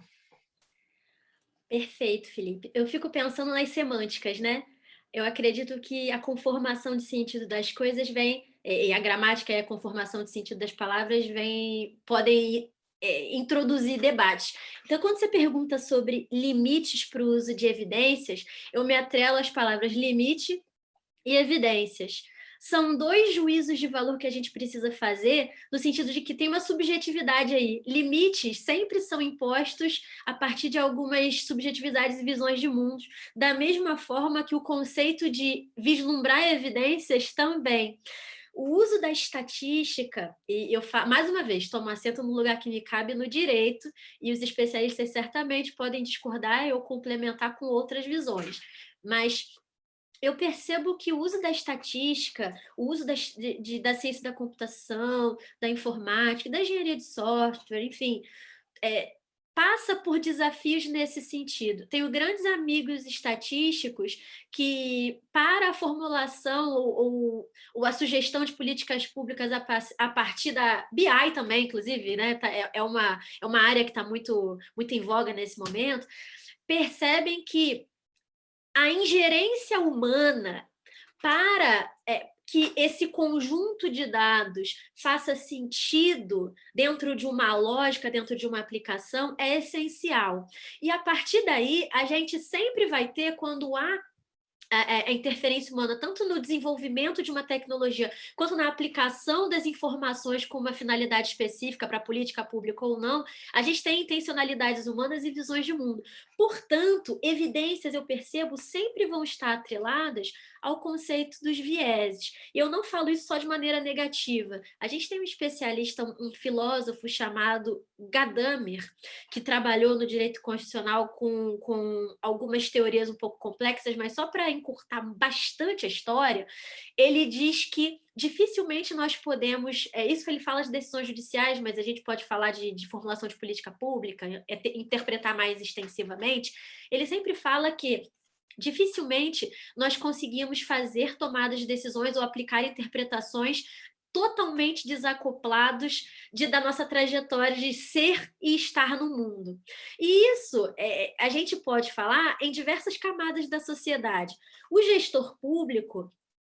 Perfeito, Felipe. Eu fico pensando nas semânticas, né? Eu acredito que a conformação de sentido das coisas vem, e a gramática e a conformação de sentido das palavras podem introduzir debates. Então, quando você pergunta sobre limites para o uso de evidências, eu me atrelo às palavras limite e evidências. São 2 juízos de valor que a gente precisa fazer, no sentido de que tem uma subjetividade aí. Limites sempre são impostos a partir de algumas subjetividades e visões de mundos, da mesma forma que o conceito de vislumbrar evidências também. O uso da estatística, e eu mais uma vez, tomo assento no lugar que me cabe no direito, e os especialistas certamente podem discordar ou complementar com outras visões, mas eu percebo que o uso da estatística, o uso da ciência da computação, da informática, da engenharia de software, enfim, passa por desafios nesse sentido. Tenho grandes amigos estatísticos que, para a formulação ou a sugestão de políticas públicas a partir da BI também, inclusive, né? É uma área que está muito, muito em voga nesse momento, percebem que a ingerência humana para que esse conjunto de dados faça sentido dentro de uma lógica, dentro de uma aplicação, é essencial. E, a partir daí, a gente sempre vai ter, quando há a interferência humana, tanto no desenvolvimento de uma tecnologia, quanto na aplicação das informações com uma finalidade específica para a política pública ou não, a gente tem intencionalidades humanas e visões de mundo. Portanto, evidências, eu percebo, sempre vão estar atreladas ao conceito dos vieses. E eu não falo isso só de maneira negativa. A gente tem um especialista, um filósofo chamado Gadamer, que trabalhou no direito constitucional com algumas teorias um pouco complexas, mas só para encurtar bastante a história, ele diz que dificilmente nós podemos, isso que ele fala de decisões judiciais, mas a gente pode falar de formulação de política pública, interpretar mais extensivamente, ele sempre fala que dificilmente nós conseguimos fazer tomadas de decisões ou aplicar interpretações totalmente desacoplados da nossa trajetória de ser e estar no mundo. E isso a gente pode falar em diversas camadas da sociedade. O gestor público,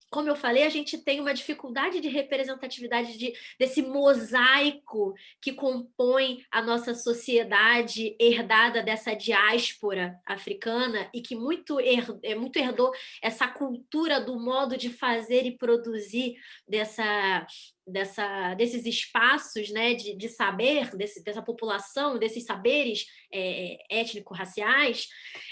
como eu falei, a gente tem uma dificuldade de representatividade desse mosaico que compõe a nossa sociedade herdada dessa diáspora africana e que muito herdou essa cultura do modo de fazer e produzir desses espaços, né, de saber, dessa população, desses saberes étnico-raciais,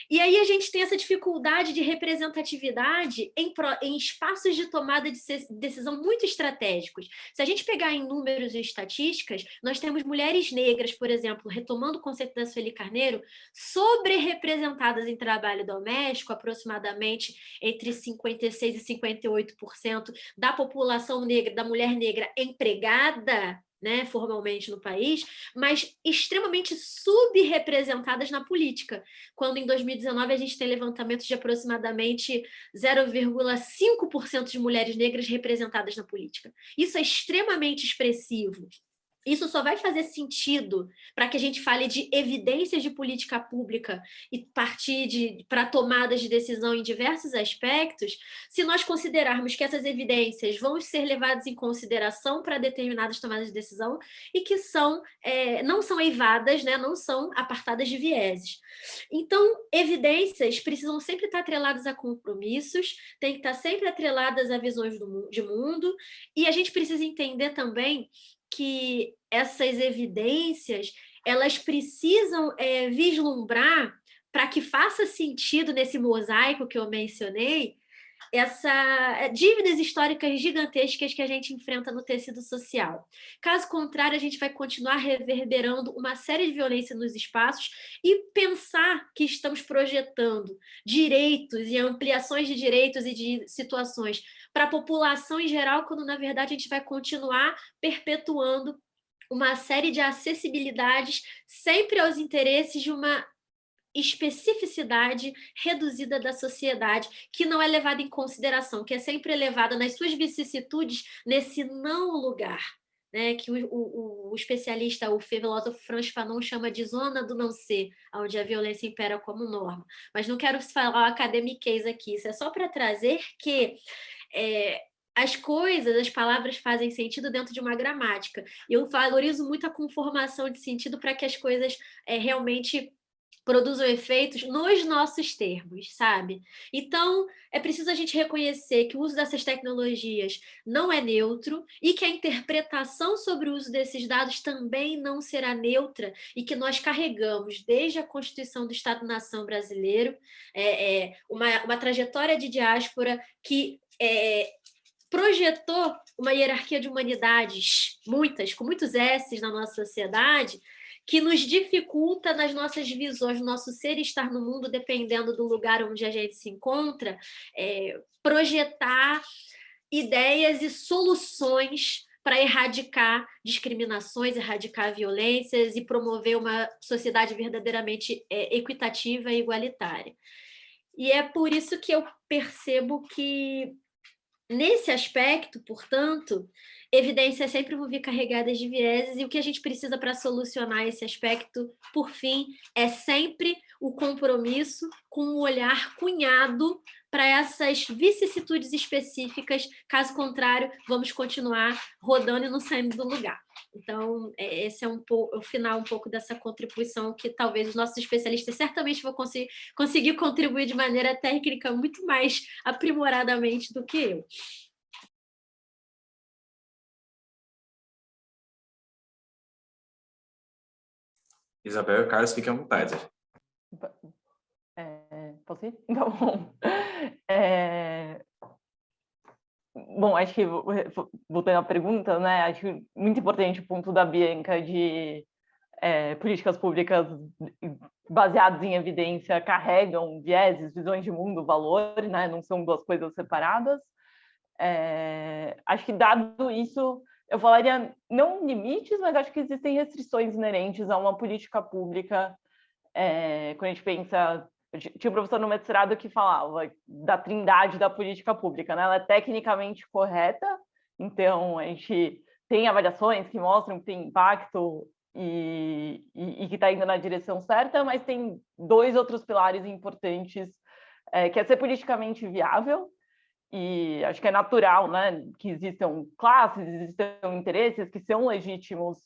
e aí a gente tem essa dificuldade de representatividade em espaços de tomada de decisão muito estratégicos. Se a gente pegar em números e estatísticas, nós temos mulheres negras, por exemplo, retomando o conceito da Sueli Carneiro, sobre-representadas em trabalho doméstico, aproximadamente entre 56% e 58% da população negra, da mulher negra empregada, né, formalmente no país, mas extremamente subrepresentadas na política, quando em 2019 a gente tem levantamentos de aproximadamente 0,5% de mulheres negras representadas na política. Isso é extremamente expressivo. Isso só vai fazer sentido para que a gente fale de evidências de política pública e partir para tomadas de decisão em diversos aspectos, se nós considerarmos que essas evidências vão ser levadas em consideração para determinadas tomadas de decisão e que não são eivadas, né, não são apartadas de vieses. Então, evidências precisam sempre estar atreladas a compromissos, tem que estar sempre atreladas a visões de mundo, e a gente precisa entender também que essas evidências elas precisam vislumbrar, para que faça sentido nesse mosaico que eu mencionei, dívidas históricas gigantescas que a gente enfrenta no tecido social. Caso contrário, a gente vai continuar reverberando uma série de violência nos espaços e pensar que estamos projetando direitos e ampliações de direitos e de situações para a população em geral, quando, na verdade, a gente vai continuar perpetuando uma série de acessibilidades sempre aos interesses de uma especificidade reduzida da sociedade, que não é levada em consideração, que é sempre levada nas suas vicissitudes nesse não lugar, né, que o especialista, o filósofo Frantz Fanon chama de zona do não ser, onde a violência impera como norma. Mas não quero falar academiquez aqui, isso é só para trazer que as coisas, as palavras fazem sentido dentro de uma gramática. Eu valorizo muito a conformação de sentido para que as coisas realmente produzam efeitos nos nossos termos, sabe? Então, é preciso a gente reconhecer que o uso dessas tecnologias não é neutro e que a interpretação sobre o uso desses dados também não será neutra e que nós carregamos, desde a Constituição do Estado-nação brasileiro, uma trajetória de diáspora que projetou uma hierarquia de humanidades, com muitos S's na nossa sociedade, que nos dificulta nas nossas visões, no nosso ser e estar no mundo, dependendo do lugar onde a gente se encontra, projetar ideias e soluções para erradicar discriminações, erradicar violências e promover uma sociedade verdadeiramente equitativa e igualitária. E é por isso que eu percebo que, nesse aspecto, portanto, evidências sempre vão vir carregadas de vieses, e o que a gente precisa para solucionar esse aspecto, por fim, é sempre o compromisso com um olhar cunhado para essas vicissitudes específicas. Caso contrário, vamos continuar rodando e não saindo do lugar. Então, esse é o final um pouco dessa contribuição que talvez os nossos especialistas certamente vão conseguir contribuir de maneira técnica muito mais aprimoradamente do que eu. Isabel e Carlos, fiquem à vontade. Posso ir? Então, bom, acho que, voltando à pergunta, né, acho muito importante o ponto da Bianca de políticas públicas baseadas em evidência carregam vieses, visões de mundo, valores, né, não são duas coisas separadas. Acho que, dado isso, eu falaria não limites, mas acho que existem restrições inerentes a uma política pública. Quando a gente pensa, tinha um professor no mestrado que falava da trindade da política pública, né? Ela é tecnicamente correta, então a gente tem avaliações que mostram que tem impacto e que está indo na direção certa, mas tem dois outros pilares importantes, que é ser politicamente viável. E acho que é natural, né, que existam classes, existam interesses que são legítimos.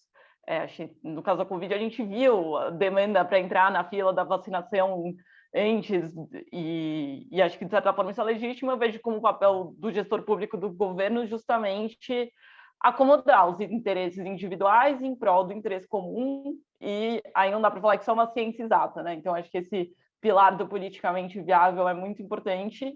No caso da Covid, a gente viu a demanda para entrar na fila da vacinação antes, e acho que, de certa forma, isso é legítimo. Eu vejo como papel do gestor público do governo justamente acomodar os interesses individuais em prol do interesse comum, e aí não dá para falar que isso é uma ciência exata, né? Então, acho que esse pilar do politicamente viável é muito importante.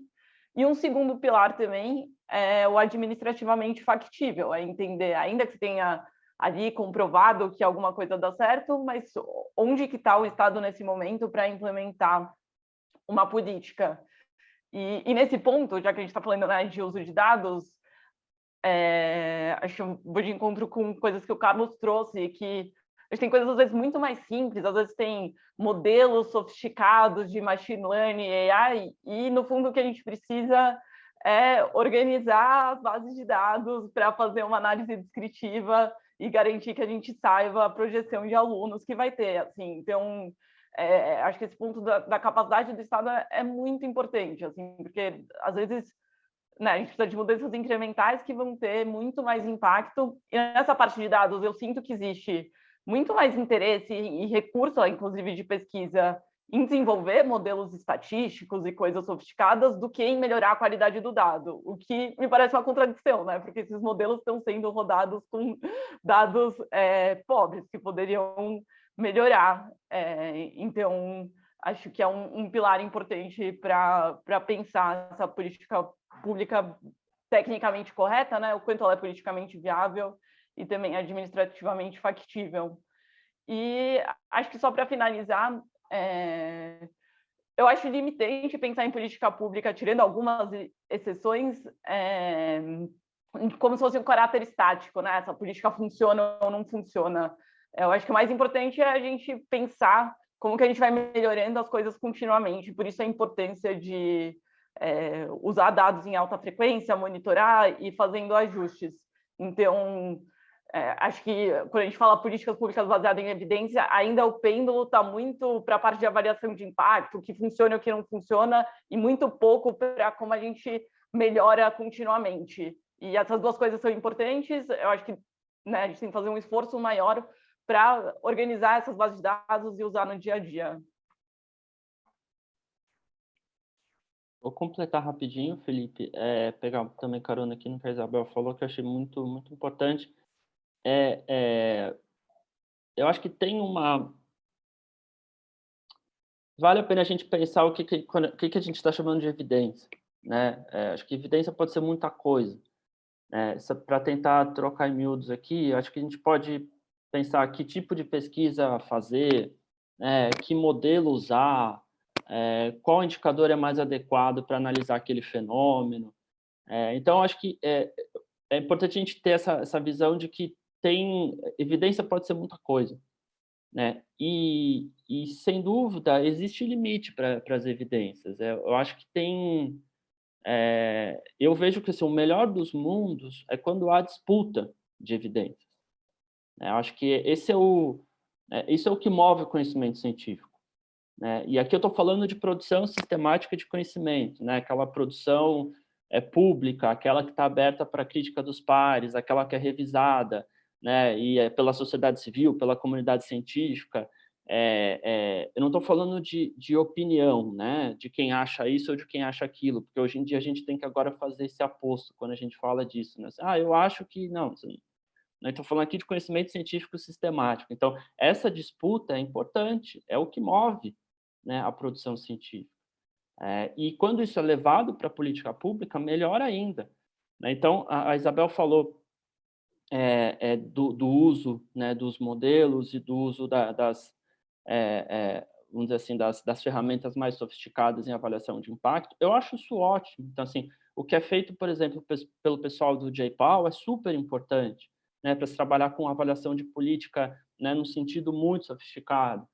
E um segundo pilar também é o administrativamente factível, é entender, ainda que tenha ali comprovado que alguma coisa dá certo, mas onde que está o Estado nesse momento para implementar uma política? E nesse ponto, já que a gente está falando, né, de uso de dados, acho que eu vou de encontro com coisas que o Carlos trouxe, que a gente tem coisas às vezes muito mais simples, às vezes tem modelos sofisticados de machine learning, AI, e no fundo o que a gente precisa é organizar as bases de dados para fazer uma análise descritiva e garantir que a gente saiba a projeção de alunos que vai ter. Assim, então, acho que esse ponto da capacidade do Estado é muito importante, assim, porque às vezes, né, a gente precisa de mudanças incrementais que vão ter muito mais impacto. E nessa parte de dados, eu sinto que existe muito mais interesse e recurso, inclusive de pesquisa, em desenvolver modelos estatísticos e coisas sofisticadas do que em melhorar a qualidade do dado, o que me parece uma contradição, né? Porque esses modelos estão sendo rodados com dados pobres, que poderiam melhorar. Então, acho que é um pilar importante para pensar essa política pública tecnicamente correta, né? O quanto ela é politicamente viável e também administrativamente factível. E acho que só para finalizar, eu acho limitante pensar em política pública, tirando algumas exceções, como se fosse um caráter estático, né? Essa política funciona ou não funciona. Eu acho que o mais importante é a gente pensar como que a gente vai melhorando as coisas continuamente. Por isso a importância de usar dados em alta frequência, monitorar e fazendo ajustes. Então, acho que quando a gente fala políticas públicas baseadas em evidência, ainda o pêndulo está muito para a parte de avaliação de impacto, o que funciona e o que não funciona, e muito pouco para como a gente melhora continuamente. E essas duas coisas são importantes. Eu acho que, né, a gente tem que fazer um esforço maior para organizar essas bases de dados e usar no dia a dia. Vou completar rapidinho, Felipe, pegar também carona aqui no que a Isabel falou, que eu achei muito, muito importante. Eu acho que tem uma... Vale a pena a gente pensar o que a gente está chamando de evidência, né? Acho que evidência pode ser muita coisa. Para tentar trocar em miúdos aqui, acho que a gente pode pensar que tipo de pesquisa fazer, que modelo usar, qual indicador é mais adequado para analisar aquele fenômeno. Então, acho que é importante a gente ter essa visão de que evidência pode ser muita coisa, né? E sem dúvida, existe limite para as evidências. Eu acho que eu vejo que assim, o melhor dos mundos é quando há disputa de evidências. Eu acho que isso é o que move o conhecimento científico, né? E aqui eu estou falando de produção sistemática de conhecimento, né? Aquela produção pública, aquela que está aberta para a crítica dos pares, aquela que é revisada, né? E pela sociedade civil, pela comunidade científica. Eu não estou falando de opinião, né? De quem acha isso ou de quem acha aquilo, porque hoje em dia a gente tem que agora fazer esse aposto quando a gente fala disso, né? Eu acho que não. Estou falando aqui de conhecimento científico sistemático. Então, essa disputa é importante, é o que move, né, a produção científica. E quando isso é levado para a política pública, melhor ainda, né? Então, a Isabel falou do uso, né, dos modelos e do uso das, vamos dizer assim, das ferramentas mais sofisticadas em avaliação de impacto. Eu acho isso ótimo. Então, assim, o que é feito, por exemplo, pelo pessoal do JPAL é super importante, né, para se trabalhar com avaliação de política, né, num sentido muito sofisticado.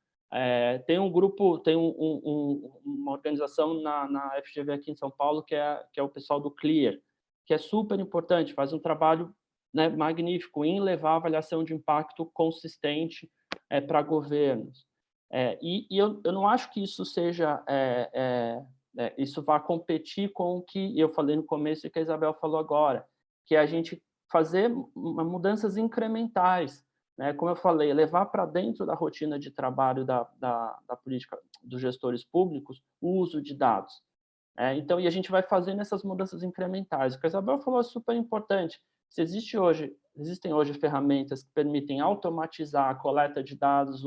Tem um grupo, tem uma organização na FGV aqui em São Paulo que é o pessoal do CLEAR, que é super importante, faz um trabalho, né, magnífico em levar a avaliação de impacto consistente para governos. E eu não acho que isso seja isso vá competir com o que eu falei no começo e que a Isabel falou agora, que é a gente fazer mudanças incrementais, né? Como eu falei, levar para dentro da rotina de trabalho da política dos gestores públicos o uso de dados. Então, e a gente vai fazendo essas mudanças incrementais. O que a Isabel falou é super importante. Se existem hoje ferramentas que permitem automatizar a coleta de dados,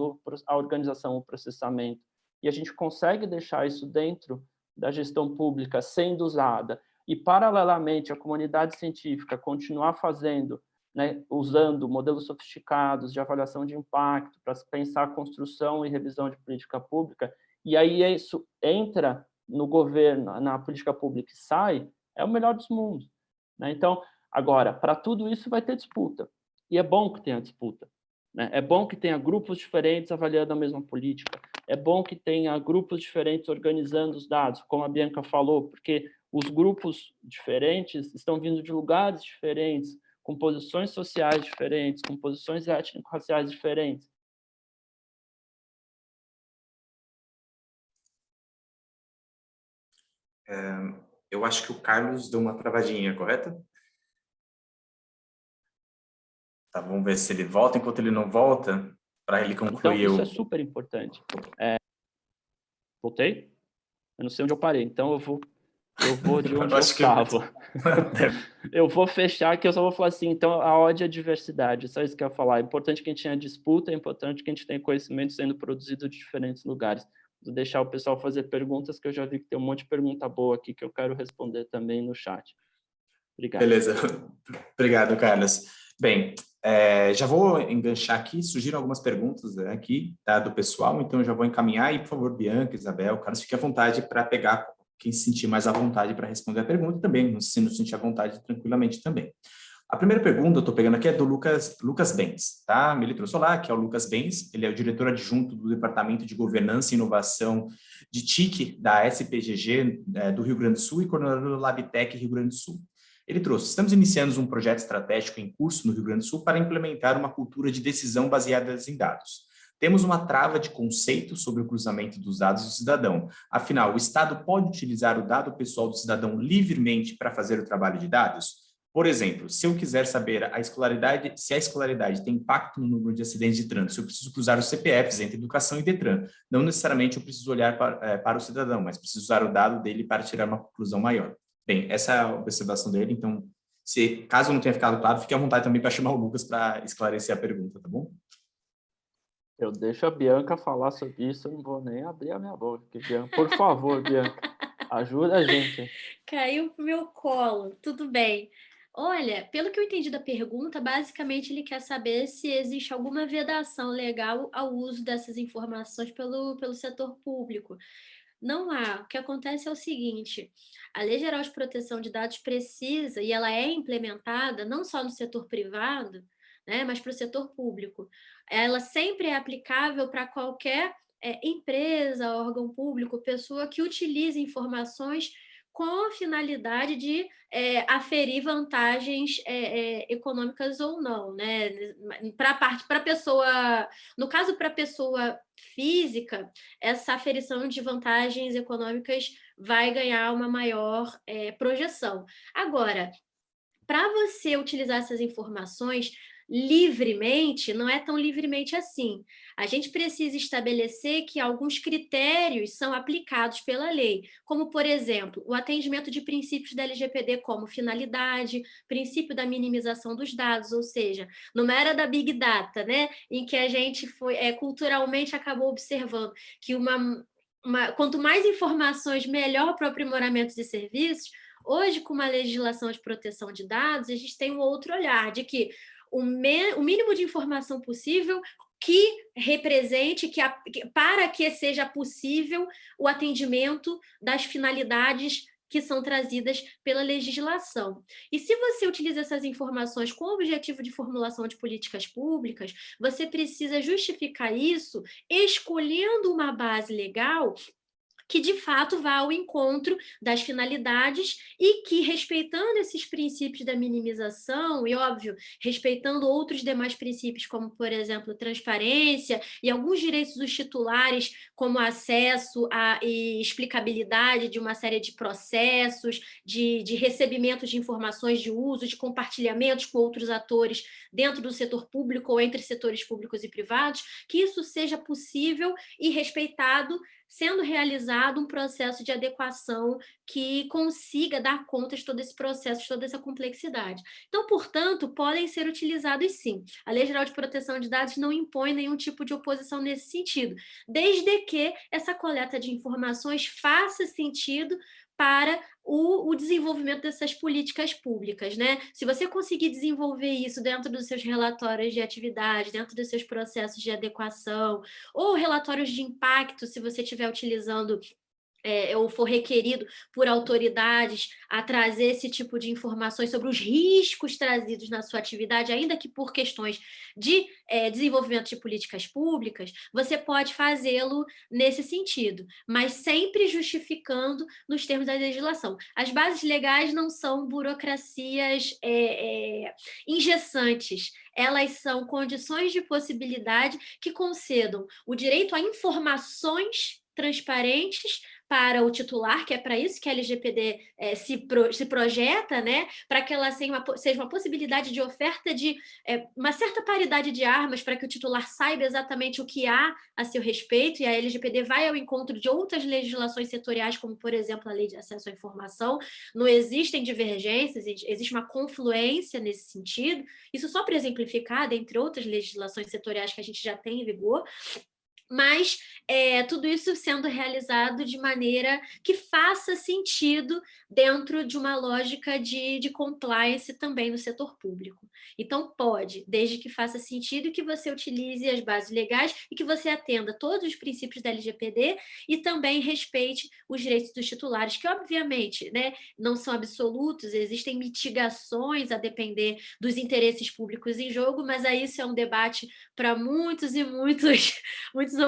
a organização, o processamento, e a gente consegue deixar isso dentro da gestão pública sendo usada, e, paralelamente, a comunidade científica continuar fazendo, né, usando modelos sofisticados de avaliação de impacto para pensar a construção e revisão de política pública, e aí isso entra no governo, na política pública e sai, é o melhor dos mundos, né? Então, agora, para tudo isso vai ter disputa, e é bom que tenha disputa, né? É bom que tenha grupos diferentes avaliando a mesma política, é bom que tenha grupos diferentes organizando os dados, como a Bianca falou, porque os grupos diferentes estão vindo de lugares diferentes, com posições sociais diferentes, com posições étnico-raciais diferentes. Eu acho que o Carlos deu uma travadinha, correto? Tá, vamos ver se ele volta. Enquanto ele não volta, para ele concluir... Então, isso é super importante. Voltei? Eu não sei onde eu parei, então eu vou de onde eu estava. Eu vou fechar, que eu só vou falar assim, então a ódio é diversidade, só isso que eu ia falar. É importante que a gente tenha disputa, é importante que a gente tenha conhecimento sendo produzido de diferentes lugares. Vou deixar o pessoal fazer perguntas, que eu já vi que tem um monte de pergunta boa aqui que eu quero responder também no chat. Obrigado. Beleza. Obrigado, Carlos. Bem, já vou enganchar aqui, surgiram algumas perguntas aqui, tá, do pessoal, então eu já vou encaminhar, e por favor, Bianca, Isabel, Carlos, fique à vontade para pegar quem se sentir mais à vontade para responder a pergunta, e também, se não sentir à vontade, tranquilamente também. A primeira pergunta, eu estou pegando aqui, é do Lucas Benz, tá? Ele trouxe lá, que é o Lucas Benz, ele é o diretor adjunto do Departamento de Governança e Inovação de TIC, da SPGG do Rio Grande do Sul, e coordenador do Labtec Rio Grande do Sul. Ele trouxe: estamos iniciando um projeto estratégico em curso no Rio Grande do Sul para implementar uma cultura de decisão baseada em dados. Temos uma trava de conceito sobre o cruzamento dos dados do cidadão. Afinal, o Estado pode utilizar o dado pessoal do cidadão livremente para fazer o trabalho de dados? Por exemplo, se eu quiser saber se a escolaridade tem impacto no número de acidentes de trânsito, eu preciso cruzar os CPFs entre educação e Detran. Não necessariamente eu preciso olhar para o cidadão, mas preciso usar o dado dele para tirar uma conclusão maior. Bem, essa é a observação dele, então, caso não tenha ficado claro, fique à vontade também para chamar o Lucas para esclarecer a pergunta, tá bom? Eu deixo a Bianca falar sobre isso, eu não vou nem abrir a minha boca. Bianca, por favor, Bianca, ajuda a gente. Caiu pro meu colo, tudo bem. Olha, pelo que eu entendi da pergunta, basicamente ele quer saber se existe alguma vedação legal ao uso dessas informações pelo setor público. Não há. O que acontece é o seguinte: a Lei Geral de Proteção de Dados precisa, e ela é implementada não só no setor privado, né, mas para o setor público. Ela sempre é aplicável para qualquer empresa, órgão público, pessoa que utilize informações com a finalidade de aferir vantagens econômicas ou não, né? Para a pessoa, no caso, para a pessoa física, essa aferição de vantagens econômicas vai ganhar uma maior projeção. Agora, para você utilizar essas informações livremente, não é tão livremente assim. A gente precisa estabelecer que alguns critérios são aplicados pela lei, como, por exemplo, o atendimento de princípios da LGPD, como finalidade, princípio da minimização dos dados, ou seja, numa era da Big Data, né, em que a gente culturalmente acabou observando que quanto mais informações, melhor para o aprimoramento de serviços. Hoje, com uma legislação de proteção de dados, a gente tem um outro olhar, de que o mínimo de informação possível que represente, para que seja possível o atendimento das finalidades que são trazidas pela legislação. E se você utiliza essas informações com o objetivo de formulação de políticas públicas, você precisa justificar isso escolhendo uma base legal que de fato vá ao encontro das finalidades e que, respeitando esses princípios da minimização e, óbvio, respeitando outros demais princípios, como, por exemplo, transparência e alguns direitos dos titulares, como acesso e explicabilidade de uma série de processos, de recebimento de informações, de uso, de compartilhamentos com outros atores dentro do setor público ou entre setores públicos e privados, que isso seja possível e respeitado sendo realizado um processo de adequação que consiga dar conta de todo esse processo, de toda essa complexidade. Então, portanto, podem ser utilizados sim. A Lei Geral de Proteção de Dados não impõe nenhum tipo de oposição nesse sentido, desde que essa coleta de informações faça sentido para o desenvolvimento dessas políticas públicas, né? Se você conseguir desenvolver isso dentro dos seus relatórios de atividade, dentro dos seus processos de adequação, ou relatórios de impacto, se você estiver utilizando ou for requerido por autoridades a trazer esse tipo de informações sobre os riscos trazidos na sua atividade, ainda que por questões de desenvolvimento de políticas públicas, você pode fazê-lo nesse sentido, mas sempre justificando nos termos da legislação. As bases legais não são burocracias engessantes, elas são condições de possibilidade que concedam o direito a informações transparentes para o titular, que é para isso que a LGPD se projeta, né? Para que ela seja uma possibilidade de oferta de uma certa paridade de armas, para que o titular saiba exatamente o que há a seu respeito, e a LGPD vai ao encontro de outras legislações setoriais, como, por exemplo, a Lei de Acesso à Informação. Não existem divergências, existe uma confluência nesse sentido, isso só para exemplificar, dentre outras legislações setoriais que a gente já tem em vigor, mas tudo isso sendo realizado de maneira que faça sentido dentro de uma lógica de compliance também no setor público. Então, pode, desde que faça sentido, que você utilize as bases legais e que você atenda todos os princípios da LGPD e também respeite os direitos dos titulares, que, obviamente, né, não são absolutos, existem mitigações a depender dos interesses públicos em jogo, mas aí isso é um debate para muitas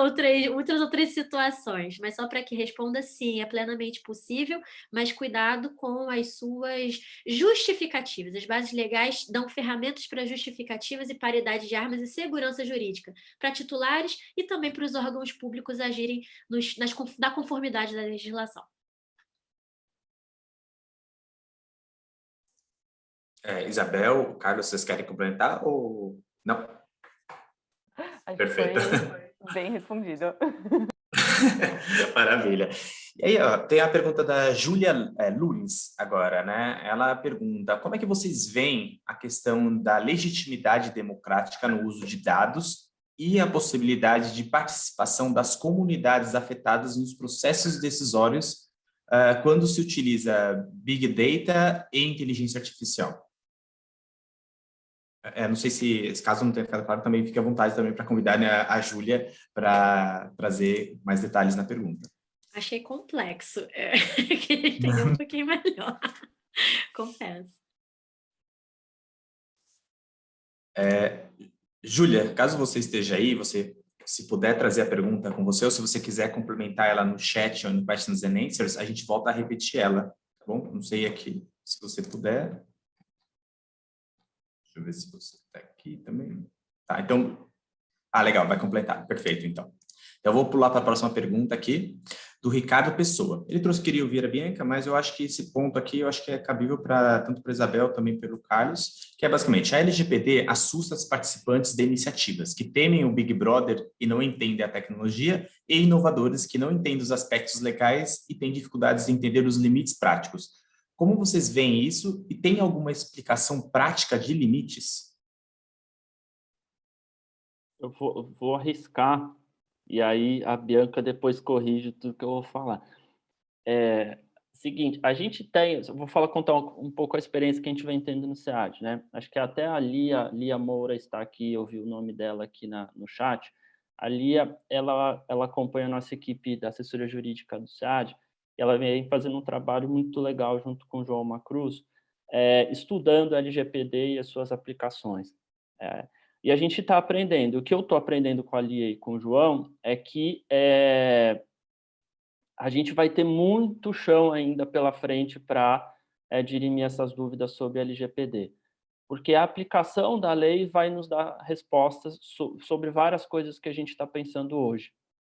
outras situações, mas só para que responda sim, é plenamente possível, mas cuidado com as suas justificativas. As bases legais dão ferramentas para justificativas e paridade de armas e segurança jurídica para titulares e também para os órgãos públicos agirem na conformidade da legislação. Isabel, Carlos, vocês querem complementar ou não? Acho Perfeito. que foi bem respondido. Maravilha. E aí, ó, tem a pergunta da Júlia Lunes agora, né? Ela pergunta: como é que vocês veem a questão da legitimidade democrática no uso de dados e a possibilidade de participação das comunidades afetadas nos processos decisórios quando se utiliza Big Data e inteligência artificial? Não sei se caso não tenha ficado claro, também fique à vontade também para convidar, né, a Júlia para trazer mais detalhes na pergunta. Achei complexo. Queria entender um pouquinho melhor. Confesso. Júlia, caso você esteja aí, você, se puder trazer a pergunta com você, ou se você quiser complementar ela no chat ou no Questions and Answers, a gente volta a repetir ela, tá bom? Não sei aqui, se você puder. Deixa eu ver se você está aqui também. Tá, então... legal, vai completar. Perfeito, então. Eu vou pular para a próxima pergunta aqui, do Ricardo Pessoa. Ele queria ouvir a Bianca, mas eu acho que esse ponto aqui, eu acho que é cabível tanto para a Isabel, também pelo Carlos, que é basicamente, a LGPD assusta os participantes de iniciativas que temem o Big Brother e não entendem a tecnologia, e inovadores que não entendem os aspectos legais e têm dificuldades de entender os limites práticos. Como vocês veem isso e tem alguma explicação prática de limites? Eu vou arriscar, e aí a Bianca depois corrige tudo que eu vou falar. Seguinte, a gente tem... Eu vou contar um pouco a experiência que a gente vem tendo no SEAD, né? Acho que até a Lia Moura está aqui, eu vi o nome dela aqui no chat. A Lia, ela acompanha a nossa equipe da assessoria jurídica do SEAD, e ela vem fazendo um trabalho muito legal junto com o João Macruz, estudando a LGPD e as suas aplicações. E a gente está aprendendo. O que eu estou aprendendo com a Lia e com o João é que a gente vai ter muito chão ainda pela frente para dirimir essas dúvidas sobre a LGPD, porque a aplicação da lei vai nos dar respostas sobre várias coisas que a gente está pensando hoje.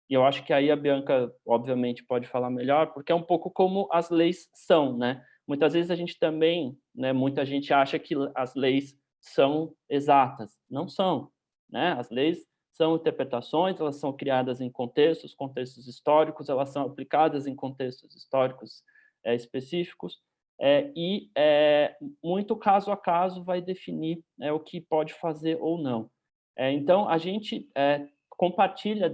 E eu acho que aí a Bianca, obviamente, pode falar melhor, porque é um pouco como as leis são, né? Muitas vezes a gente também, né, muita gente acha que as leis são exatas. Não são, né? As leis são interpretações, elas são criadas em contextos históricos, elas são aplicadas em contextos históricos específicos, e muito caso a caso vai definir o que pode fazer ou não. Então, a gente compartilha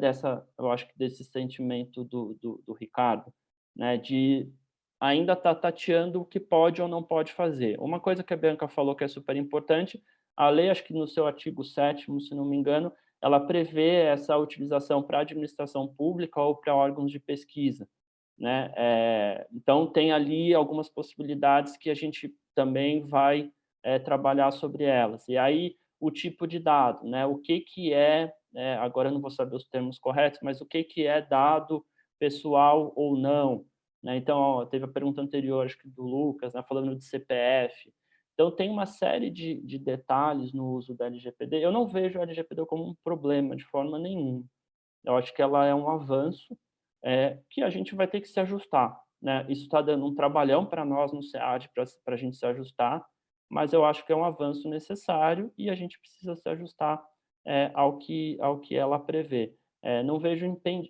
eu acho que desse sentimento do Ricardo, né, de ainda estar tateando o que pode ou não pode fazer. Uma coisa que a Bianca falou que é super importante, a lei, acho que no seu artigo 7º, se não me engano, ela prevê essa utilização para administração pública ou para órgãos de pesquisa, né? Então, tem ali algumas possibilidades que a gente também vai trabalhar sobre elas. E aí, o tipo de dado, né? O que agora eu não vou saber os termos corretos, mas o que é dado pessoal ou não, né? Então, ó, teve a pergunta anterior, acho que do Lucas, né, falando de CPF. Então, tem uma série de detalhes no uso da LGPD. Eu não vejo a LGPD como um problema, de forma nenhuma. Eu acho que ela é um avanço que a gente vai ter que se ajustar, né? Isso está dando um trabalhão para nós no SEAD, para a gente se ajustar, mas eu acho que é um avanço necessário e a gente precisa se ajustar ao que ela prevê. Não vejo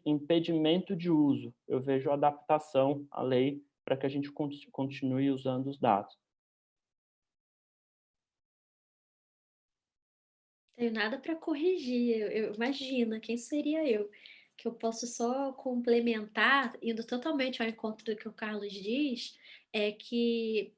impedimento de uso, eu vejo adaptação à lei para que a gente continue usando os dados. Tenho nada para corrigir, eu imagina, quem seria eu? Que eu posso só complementar, indo totalmente ao encontro do que o Carlos diz, é que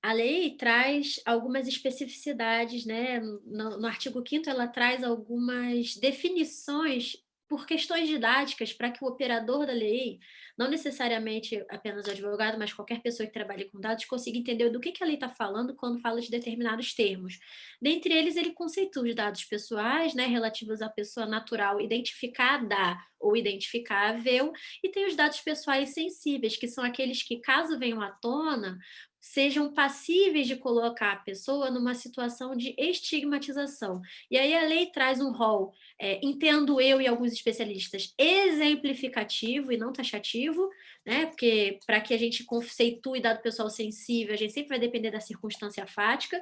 a lei traz algumas especificidades, né? No artigo 5º, ela traz algumas definições por questões didáticas para que o operador da lei, não necessariamente apenas o advogado, mas qualquer pessoa que trabalhe com dados, consiga entender do que a lei está falando quando fala de determinados termos. Dentre eles, ele conceitua os dados pessoais, né, relativos à pessoa natural identificada ou identificável, e tem os dados pessoais sensíveis, que são aqueles que, caso venham à tona, sejam passíveis de colocar a pessoa numa situação de estigmatização. E aí a lei traz um rol, entendo eu e alguns especialistas, exemplificativo e não taxativo, né? Porque para que a gente conceitue dado pessoal sensível, a gente sempre vai depender da circunstância fática.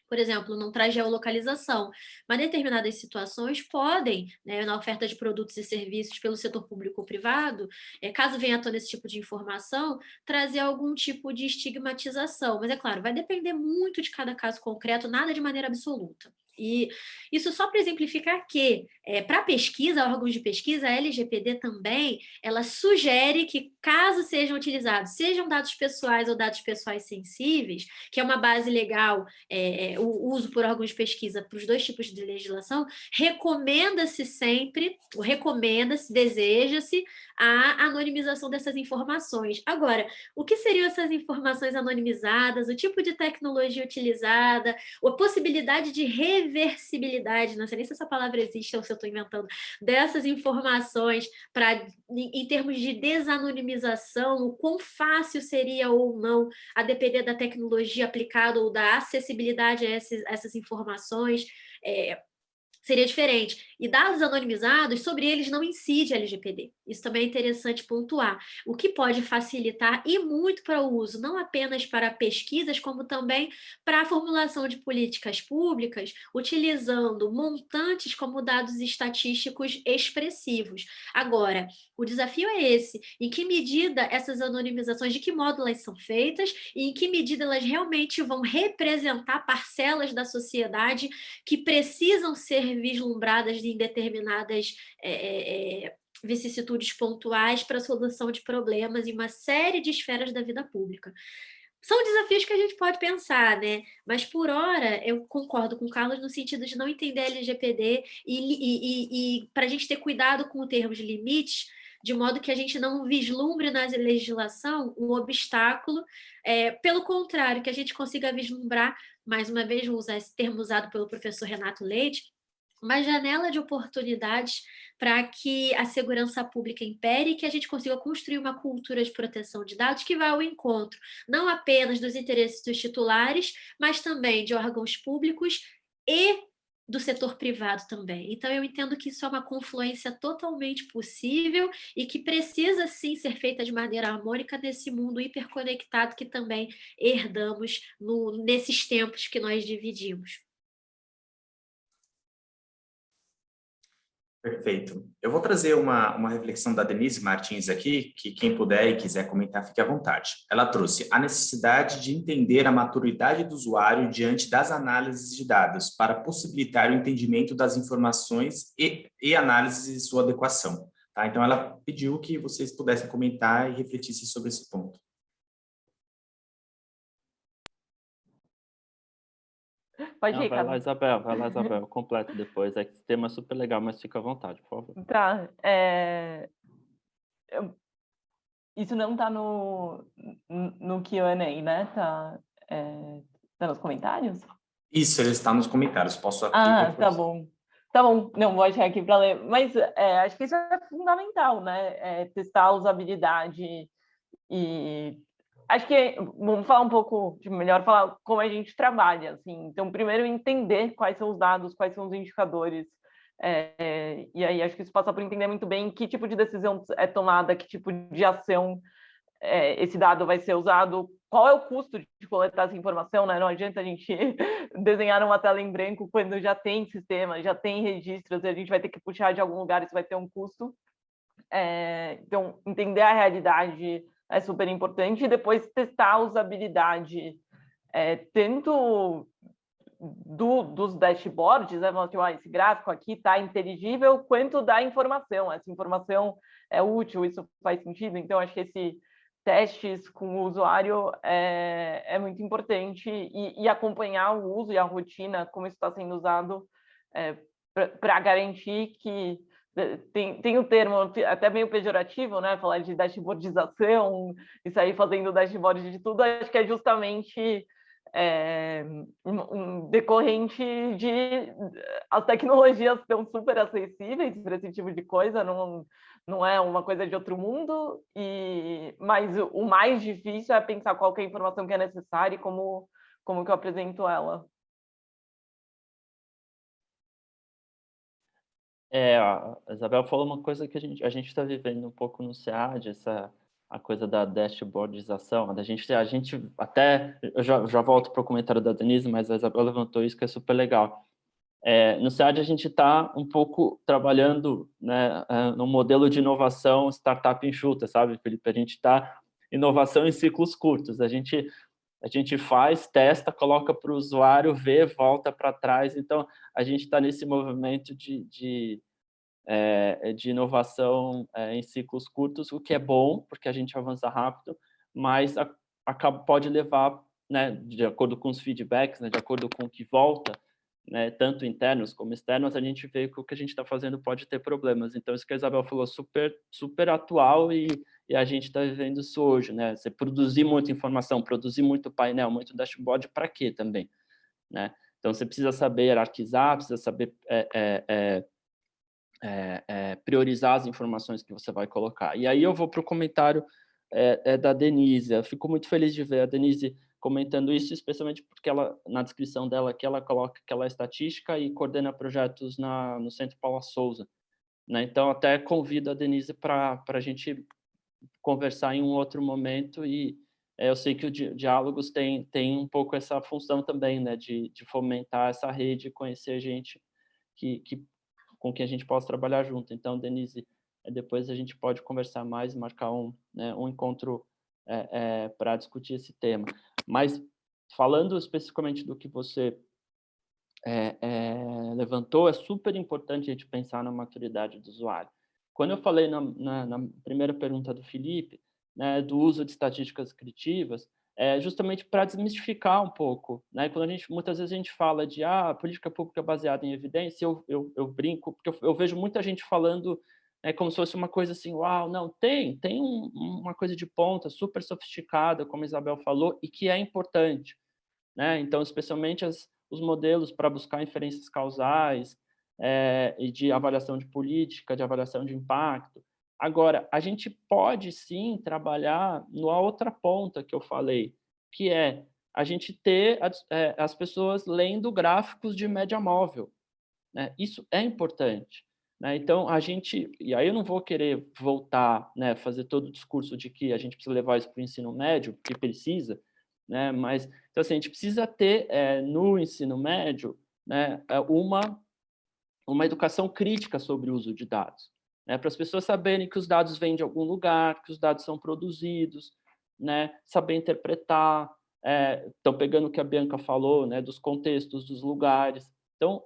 Por exemplo, não traz geolocalização, mas determinadas situações podem, né, na oferta de produtos e serviços pelo setor público ou privado, caso venha à tona esse tipo de informação, trazer algum tipo de estigmatização. Mas, é claro, vai depender muito de cada caso concreto, nada de maneira absoluta. E isso só para exemplificar que, para pesquisa, órgãos de pesquisa, a LGPD também, ela sugere que, caso sejam utilizados, sejam dados pessoais ou dados pessoais sensíveis, que é uma base legal, o uso por órgãos de pesquisa para os dois tipos de legislação, recomenda-se sempre, deseja-se a anonimização dessas informações. Agora, o que seriam essas informações anonimizadas, o tipo de tecnologia utilizada, a possibilidade de reversibilidade, não sei nem se essa palavra existe ou se eu estou inventando, dessas informações em termos de desanonimização, o quão fácil seria ou não, a depender da tecnologia aplicada ou da acessibilidade a essas informações, seria diferente. E dados anonimizados, sobre eles não incide a LGPD. Isso também é interessante pontuar. O que pode facilitar e muito para o uso, não apenas para pesquisas, como também para a formulação de políticas públicas, utilizando montantes como dados estatísticos expressivos. Agora, o desafio é esse: em que medida essas anonimizações, de que modo elas são feitas e em que medida elas realmente vão representar parcelas da sociedade que precisam ser vislumbradas em determinadas vicissitudes pontuais para a solução de problemas em uma série de esferas da vida pública. São desafios que a gente pode pensar, né? Mas, por hora, eu concordo com o Carlos no sentido de não entender a LGPD e para a gente ter cuidado com o termo de limites, de modo que a gente não vislumbre na legislação um obstáculo, pelo contrário, que a gente consiga vislumbrar, mais uma vez, vou usar esse termo usado pelo professor Renato Leite, uma janela de oportunidades para que a segurança pública impere e que a gente consiga construir uma cultura de proteção de dados que vá ao encontro não apenas dos interesses dos titulares, mas também de órgãos públicos e do setor privado também. Então, eu entendo que isso é uma confluência totalmente possível e que precisa, sim, ser feita de maneira harmônica nesse mundo hiperconectado que também herdamos nesses tempos que nós dividimos. Perfeito. Eu vou trazer uma reflexão da Denise Martins aqui, que quem puder e quiser comentar, fique à vontade. Ela trouxe a necessidade de entender a maturidade do usuário diante das análises de dados, para possibilitar o entendimento das informações e análise de sua adequação. Tá? Então, ela pediu que vocês pudessem comentar e refletissem sobre esse ponto. Pode Não, ir, Carlos. vai lá, Isabel, eu completo depois. É que esse tema é super legal, mas fica à vontade, por favor. Tá. Isso não está no Q&A, né? Tá nos comentários? Isso, ele está nos comentários. Posso aqui Tá reforçar. bom. Tá bom, não vou achar aqui para ler. Mas acho que isso é fundamental, né? Testar a usabilidade e... Acho que vamos falar um pouco, melhor falar como a gente trabalha, assim. Então, primeiro, entender quais são os dados, quais são os indicadores. E aí, acho que isso passa por entender muito bem que tipo de decisão é tomada, que tipo de ação esse dado vai ser usado, qual é o custo de coletar essa informação, né? Não adianta a gente desenhar uma tela em branco quando já tem sistema, já tem registros, e a gente vai ter que puxar de algum lugar, isso vai ter um custo. Então, entender a realidade é super importante, e depois testar a usabilidade, tanto dos dashboards, né? Falar que esse gráfico aqui está inteligível, quanto da informação. Essa informação é útil, isso faz sentido. Então, acho que esse testes com o usuário é muito importante e acompanhar o uso e a rotina, como isso está sendo usado, para garantir que tem um termo até meio pejorativo, né? Falar de dashboardização e sair fazendo dashboard de tudo, acho que é justamente um decorrente de as tecnologias estão super acessíveis para esse tipo de coisa, não é uma coisa de outro mundo, mas o mais difícil é pensar qual que é a informação que é necessária e como que eu apresento ela. A Isabel falou uma coisa que a gente está vivendo um pouco no SEAD, a coisa da dashboardização, a gente até, eu já volto para o comentário da Denise, mas a Isabel levantou isso que é super legal. No SEAD a gente está um pouco trabalhando, né, no modelo de inovação startup enxuta, sabe, Felipe? A gente está inovação em ciclos curtos, a gente faz, testa, coloca para o usuário, vê, volta para trás. Então, a gente está nesse movimento de inovação em ciclos curtos, o que é bom, porque a gente avança rápido, mas pode levar, né, de acordo com os feedbacks, né, de acordo com o que volta, né, tanto internos como externos, a gente vê que o que a gente está fazendo pode ter problemas. Então, isso que a Isabel falou, super, super atual e a gente está vivendo isso hoje, né? Você produzir muita informação, produzir muito painel, muito dashboard, para quê também, né? Então, você precisa saber hierarquizar, precisa saber priorizar as informações que você vai colocar. E aí eu vou para o comentário da Denise. Eu fico muito feliz de ver a Denise comentando isso, especialmente porque ela, na descrição dela, que ela coloca que ela é estatística e coordena projetos no Centro Paula Souza, né? Então, até convido a Denise para a gente conversar em um outro momento e eu sei que o Diálogos tem um pouco essa função também, né, de fomentar essa rede, conhecer gente com quem a gente possa trabalhar junto. Então, Denise, depois a gente pode conversar mais, marcar um encontro para discutir esse tema. Mas, falando especificamente do que você levantou, é super importante a gente pensar na maturidade do usuário. Quando eu falei na primeira pergunta do Felipe, né, do uso de estatísticas descritivas, justamente para desmistificar um pouco, né? Quando muitas vezes a gente fala de política pública baseada em evidência, eu brinco, porque eu vejo muita gente falando como se fosse uma coisa assim, uau, não, tem uma coisa de ponta, super sofisticada, como a Isabel falou, e que é importante, né? Então, especialmente os modelos para buscar inferências causais e de avaliação de política, de avaliação de impacto. Agora, a gente pode sim trabalhar na outra ponta que eu falei, que é a gente ter as pessoas lendo gráficos de média móvel, né? Isso é importante, né? Então, e aí eu não vou querer voltar, né, fazer todo o discurso de que a gente precisa levar isso para o ensino médio, porque precisa, né? Mas, então, assim, a gente precisa ter no ensino médio, né, uma educação crítica sobre o uso de dados, né? Para as pessoas saberem que os dados vêm de algum lugar, que os dados são produzidos, né? Saber interpretar, estão pegando o que a Bianca falou, né? Dos contextos, dos lugares. Então,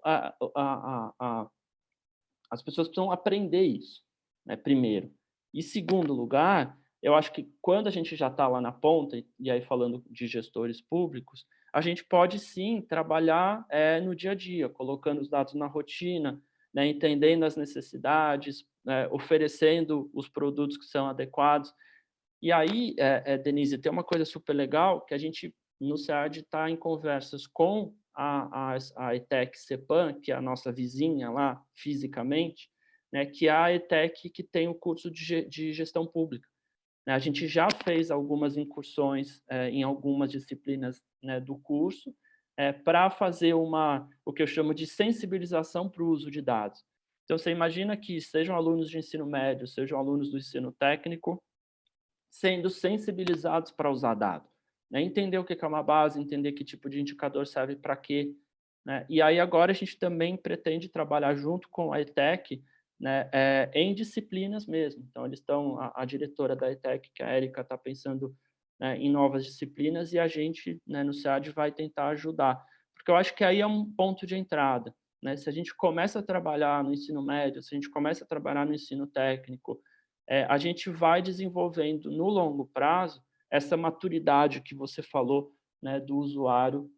as pessoas precisam aprender isso, né? Primeiro. E segundo lugar, eu acho que quando a gente já está lá na ponta, e aí falando de gestores públicos, a gente pode sim trabalhar no dia a dia, colocando os dados na rotina, né, entendendo as necessidades, oferecendo os produtos que são adequados. E aí, Denise, tem uma coisa super legal que a gente, no SEAD, está em conversas com a ETEC CEPAM, que é a nossa vizinha lá, fisicamente, né, que é a ETEC que tem o curso de gestão pública. A gente já fez algumas incursões em algumas disciplinas, né, do curso, para fazer o que eu chamo de sensibilização para o uso de dados. Então, você imagina que sejam alunos de ensino médio, sejam alunos do ensino técnico, sendo sensibilizados para usar dados, né? Entender o que é uma base, entender que tipo de indicador serve para quê, né? E aí agora a gente também pretende trabalhar junto com a ETEC, né, em disciplinas mesmo. Então, eles estão, a diretora da ETEC, que é a Érica, está pensando, né, em novas disciplinas, e a gente, né, no SEAD, vai tentar ajudar. Porque eu acho que aí é um ponto de entrada, né? Se a gente começa a trabalhar no ensino médio, se a gente começa a trabalhar no ensino técnico, a gente vai desenvolvendo, no longo prazo, essa maturidade que você falou, né, do usuário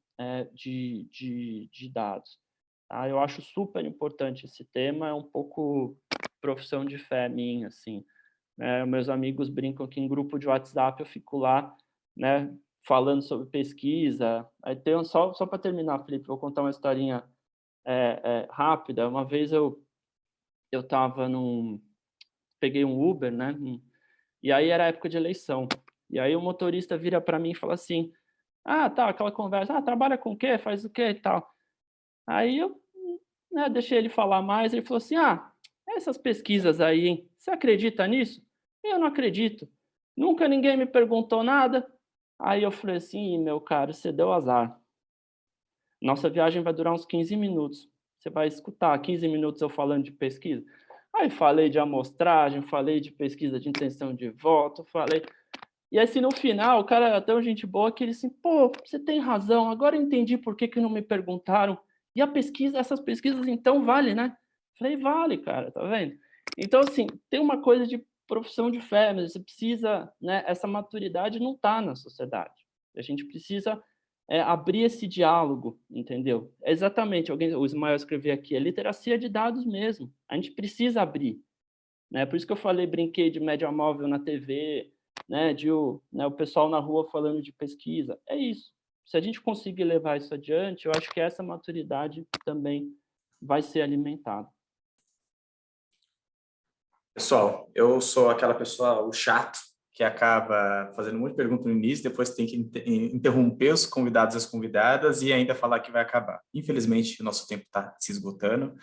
de dados. Tá? Eu acho super importante esse tema, é um pouco profissão de fé minha, assim. Meus amigos brincam que em grupo de WhatsApp eu fico lá, né, falando sobre pesquisa. Aí tem só para terminar, Felipe, vou contar uma historinha rápida. Uma vez eu estava peguei um Uber, né, e aí era época de eleição. E aí o motorista vira para mim e fala assim: ah, tá, aquela conversa, trabalha com o quê? Faz o quê e tal. Aí eu, né, deixei ele falar mais, ele falou assim: essas pesquisas aí, hein? Você acredita nisso? Eu não acredito. Nunca ninguém me perguntou nada. Aí eu falei assim: meu caro, você deu azar. Nossa viagem vai durar uns 15 minutos. Você vai escutar 15 minutos eu falando de pesquisa? Aí falei de amostragem, falei de pesquisa de intenção de voto, falei... E assim, no final, o cara era tão gente boa que ele assim, pô, você tem razão, agora eu entendi por que não me perguntaram. E a pesquisa, essas pesquisas, então, vale, né? Falei, vale, cara, tá vendo? Então, assim, tem uma coisa de profissão de fé, mas você precisa, né, essa maturidade não está na sociedade. A gente precisa abrir esse diálogo, entendeu? Exatamente, o Ismael escreveu aqui, é literacia de dados mesmo. A gente precisa abrir, né? Por isso que eu falei, brinquei de média móvel na TV, né, o pessoal na rua falando de pesquisa. É isso. Se a gente conseguir levar isso adiante, eu acho que essa maturidade também vai ser alimentada. Pessoal, eu sou aquela pessoa, o chato, que acaba fazendo muita pergunta no início, depois tem que interromper os convidados e as convidadas e ainda falar que vai acabar. Infelizmente, o nosso tempo está se esgotando.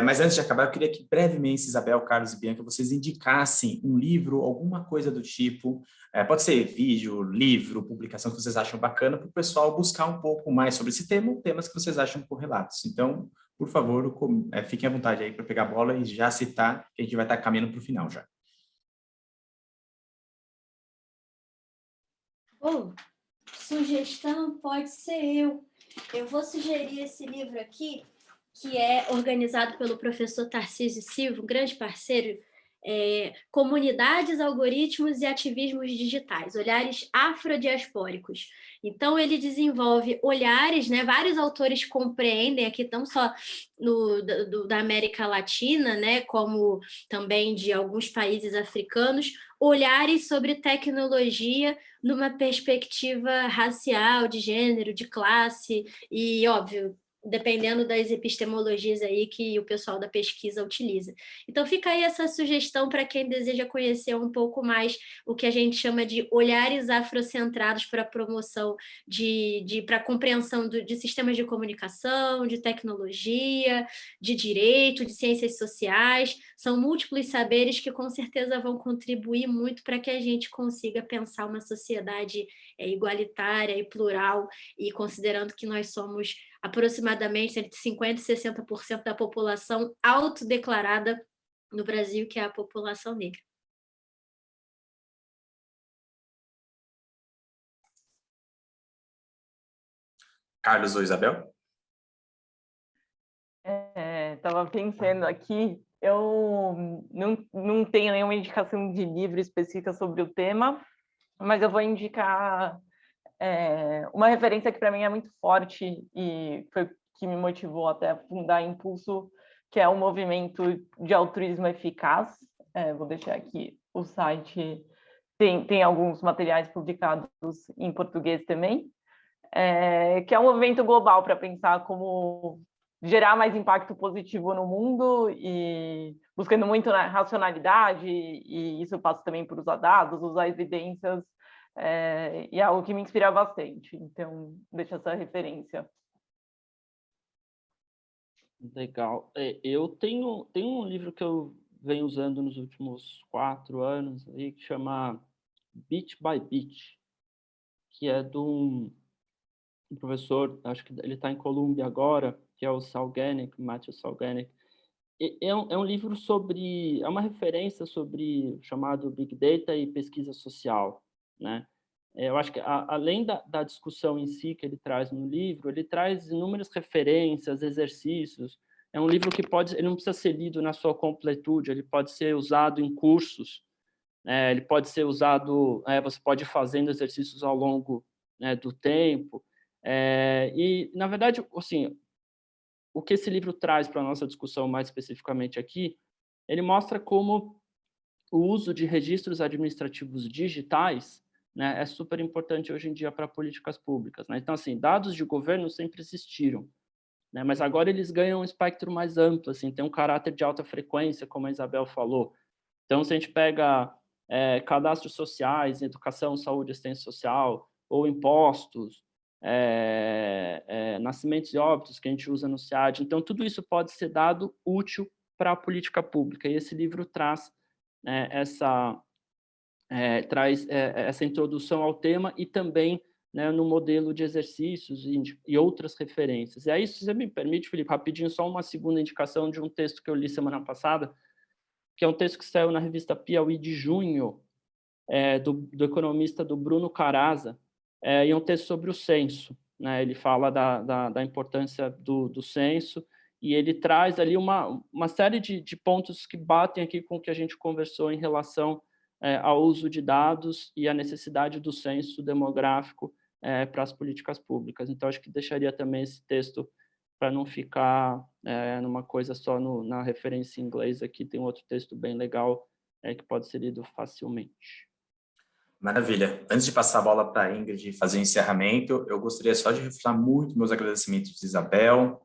Mas antes de acabar, eu queria que brevemente, Isabel, Carlos e Bianca, vocês indicassem um livro, alguma coisa do tipo, pode ser vídeo, livro, publicação que vocês acham bacana, para o pessoal buscar um pouco mais sobre esse tema, ou temas que vocês acham correlatos. Então, por favor, fiquem à vontade aí para pegar a bola e já citar, que a gente vai estar caminhando para o final já. Bom, sugestão pode ser eu. Eu vou sugerir esse livro aqui, que é organizado pelo professor Tarcísio Silva, um grande parceiro, Comunidades, Algoritmos e Ativismos Digitais, Olhares Afrodiaspóricos. Então, ele desenvolve olhares, né? Vários autores compreendem aqui, não só da América Latina, né? Como também de alguns países africanos, olhares sobre tecnologia numa perspectiva racial, de gênero, de classe, e, óbvio, dependendo das epistemologias aí que o pessoal da pesquisa utiliza. Então, fica aí essa sugestão para quem deseja conhecer um pouco mais o que a gente chama de olhares afrocentrados para a promoção para a compreensão de sistemas de comunicação, de tecnologia, de direito, de ciências sociais. São múltiplos saberes que, com certeza, vão contribuir muito para que a gente consiga pensar uma sociedade igualitária e plural, e considerando que nós somos aproximadamente entre 50% e 60% da população autodeclarada no Brasil, que é a população negra. Carlos ou Isabel? Estava pensando aqui, eu não tenho nenhuma indicação de livro específica sobre o tema, mas eu vou indicar uma referência que para mim é muito forte e foi que me motivou até a fundar Impulso, que é o movimento de altruísmo eficaz. Vou deixar aqui o site, tem alguns materiais publicados em português também, que é um movimento global para pensar como gerar mais impacto positivo no mundo e buscando muito na racionalidade, e isso passa também por usar dados, usar evidências, e é algo que me inspira bastante. Então, deixa essa referência. Legal. Eu tenho um livro que eu venho usando nos últimos 4 anos, aí, que chama Bit by Bit, que é de um professor, acho que ele está em Colômbia agora, que é o Salganik, Matthew Salganik. É um livro sobre, é uma referência sobre chamado Big Data e pesquisa social, né? Eu acho que além da discussão em si que ele traz no livro, ele traz inúmeras referências, exercícios. É um livro que ele não precisa ser lido na sua completude, ele pode ser usado em cursos, ele pode ser usado, você pode ir fazendo exercícios ao longo, né, do tempo. E, na verdade, assim, o que esse livro traz para a nossa discussão mais especificamente aqui, ele mostra como o uso de registros administrativos digitais, né, é super importante hoje em dia para políticas públicas, né? Então, assim, dados de governo sempre existiram, né, mas agora eles ganham um espectro mais amplo, assim, tem um caráter de alta frequência, como a Isabel falou. Então, se a gente pega cadastros sociais, educação, saúde, assistência social, ou impostos, nascimentos e óbitos que a gente usa no SEAD, então tudo isso pode ser dado útil para a política pública, e esse livro traz essa introdução ao tema e também, né, no modelo de exercícios e outras referências. E aí, se você me permite, Felipe, rapidinho, só uma segunda indicação de um texto que eu li semana passada, que é um texto que saiu na revista Piauí de junho, do economista do Bruno Caraza, e é um texto sobre o censo, né? Ele fala da importância do censo, e ele traz ali uma série de pontos que batem aqui com o que a gente conversou em relação ao uso de dados e a necessidade do censo demográfico para as políticas públicas. Então, acho que deixaria também esse texto para não ficar numa coisa só na referência em inglês. Aqui tem um outro texto bem legal que pode ser lido facilmente. Maravilha. Antes de passar a bola para a Ingrid fazer o encerramento, eu gostaria só de reforçar muito meus agradecimentos a Isabel,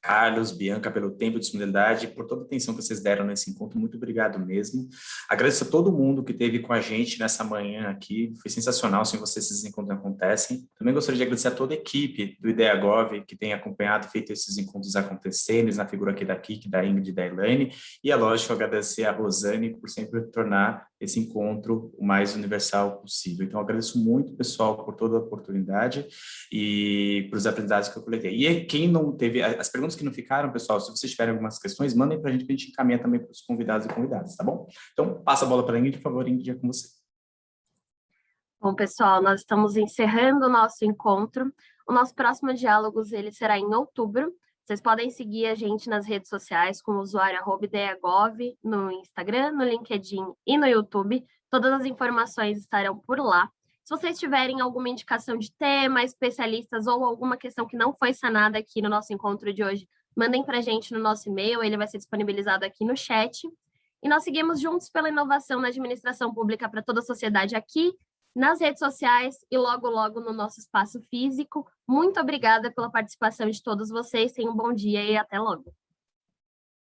Carlos, Bianca, pelo tempo e disponibilidade, por toda a atenção que vocês deram nesse encontro. Muito obrigado mesmo. Agradeço a todo mundo que esteve com a gente nessa manhã aqui. Foi sensacional, sem vocês esses encontros acontecem. Também gostaria de agradecer a toda a equipe do IdeaGov que tem acompanhado e feito esses encontros acontecerem, na figura aqui da Kiki, da Ingrid e da Elaine. E, é lógico, agradecer a Rosane por sempre tornar esse encontro o mais universal possível. Então, agradeço muito, pessoal, por toda a oportunidade e por os aprendizados que eu coletei. E quem não teve, as perguntas que não ficaram, pessoal, se vocês tiverem algumas questões, mandem para a gente encaminha também para os convidados e convidadas, tá bom? Então, passa a bola para a Ingrid, por favor, Ingrid, é com você. Bom, pessoal, nós estamos encerrando o nosso encontro. O nosso próximo Diálogos ele será em outubro. Vocês podem seguir a gente nas redes sociais com o usuário @ideagov, no Instagram, no LinkedIn e no YouTube. Todas as informações estarão por lá. Se vocês tiverem alguma indicação de tema, especialistas ou alguma questão que não foi sanada aqui no nosso encontro de hoje, mandem para a gente no nosso e-mail, ele vai ser disponibilizado aqui no chat. E nós seguimos juntos pela inovação na administração pública para toda a sociedade aqui, nas redes sociais e logo, logo no nosso espaço físico. Muito obrigada pela participação de todos vocês. Tenham um bom dia e até logo.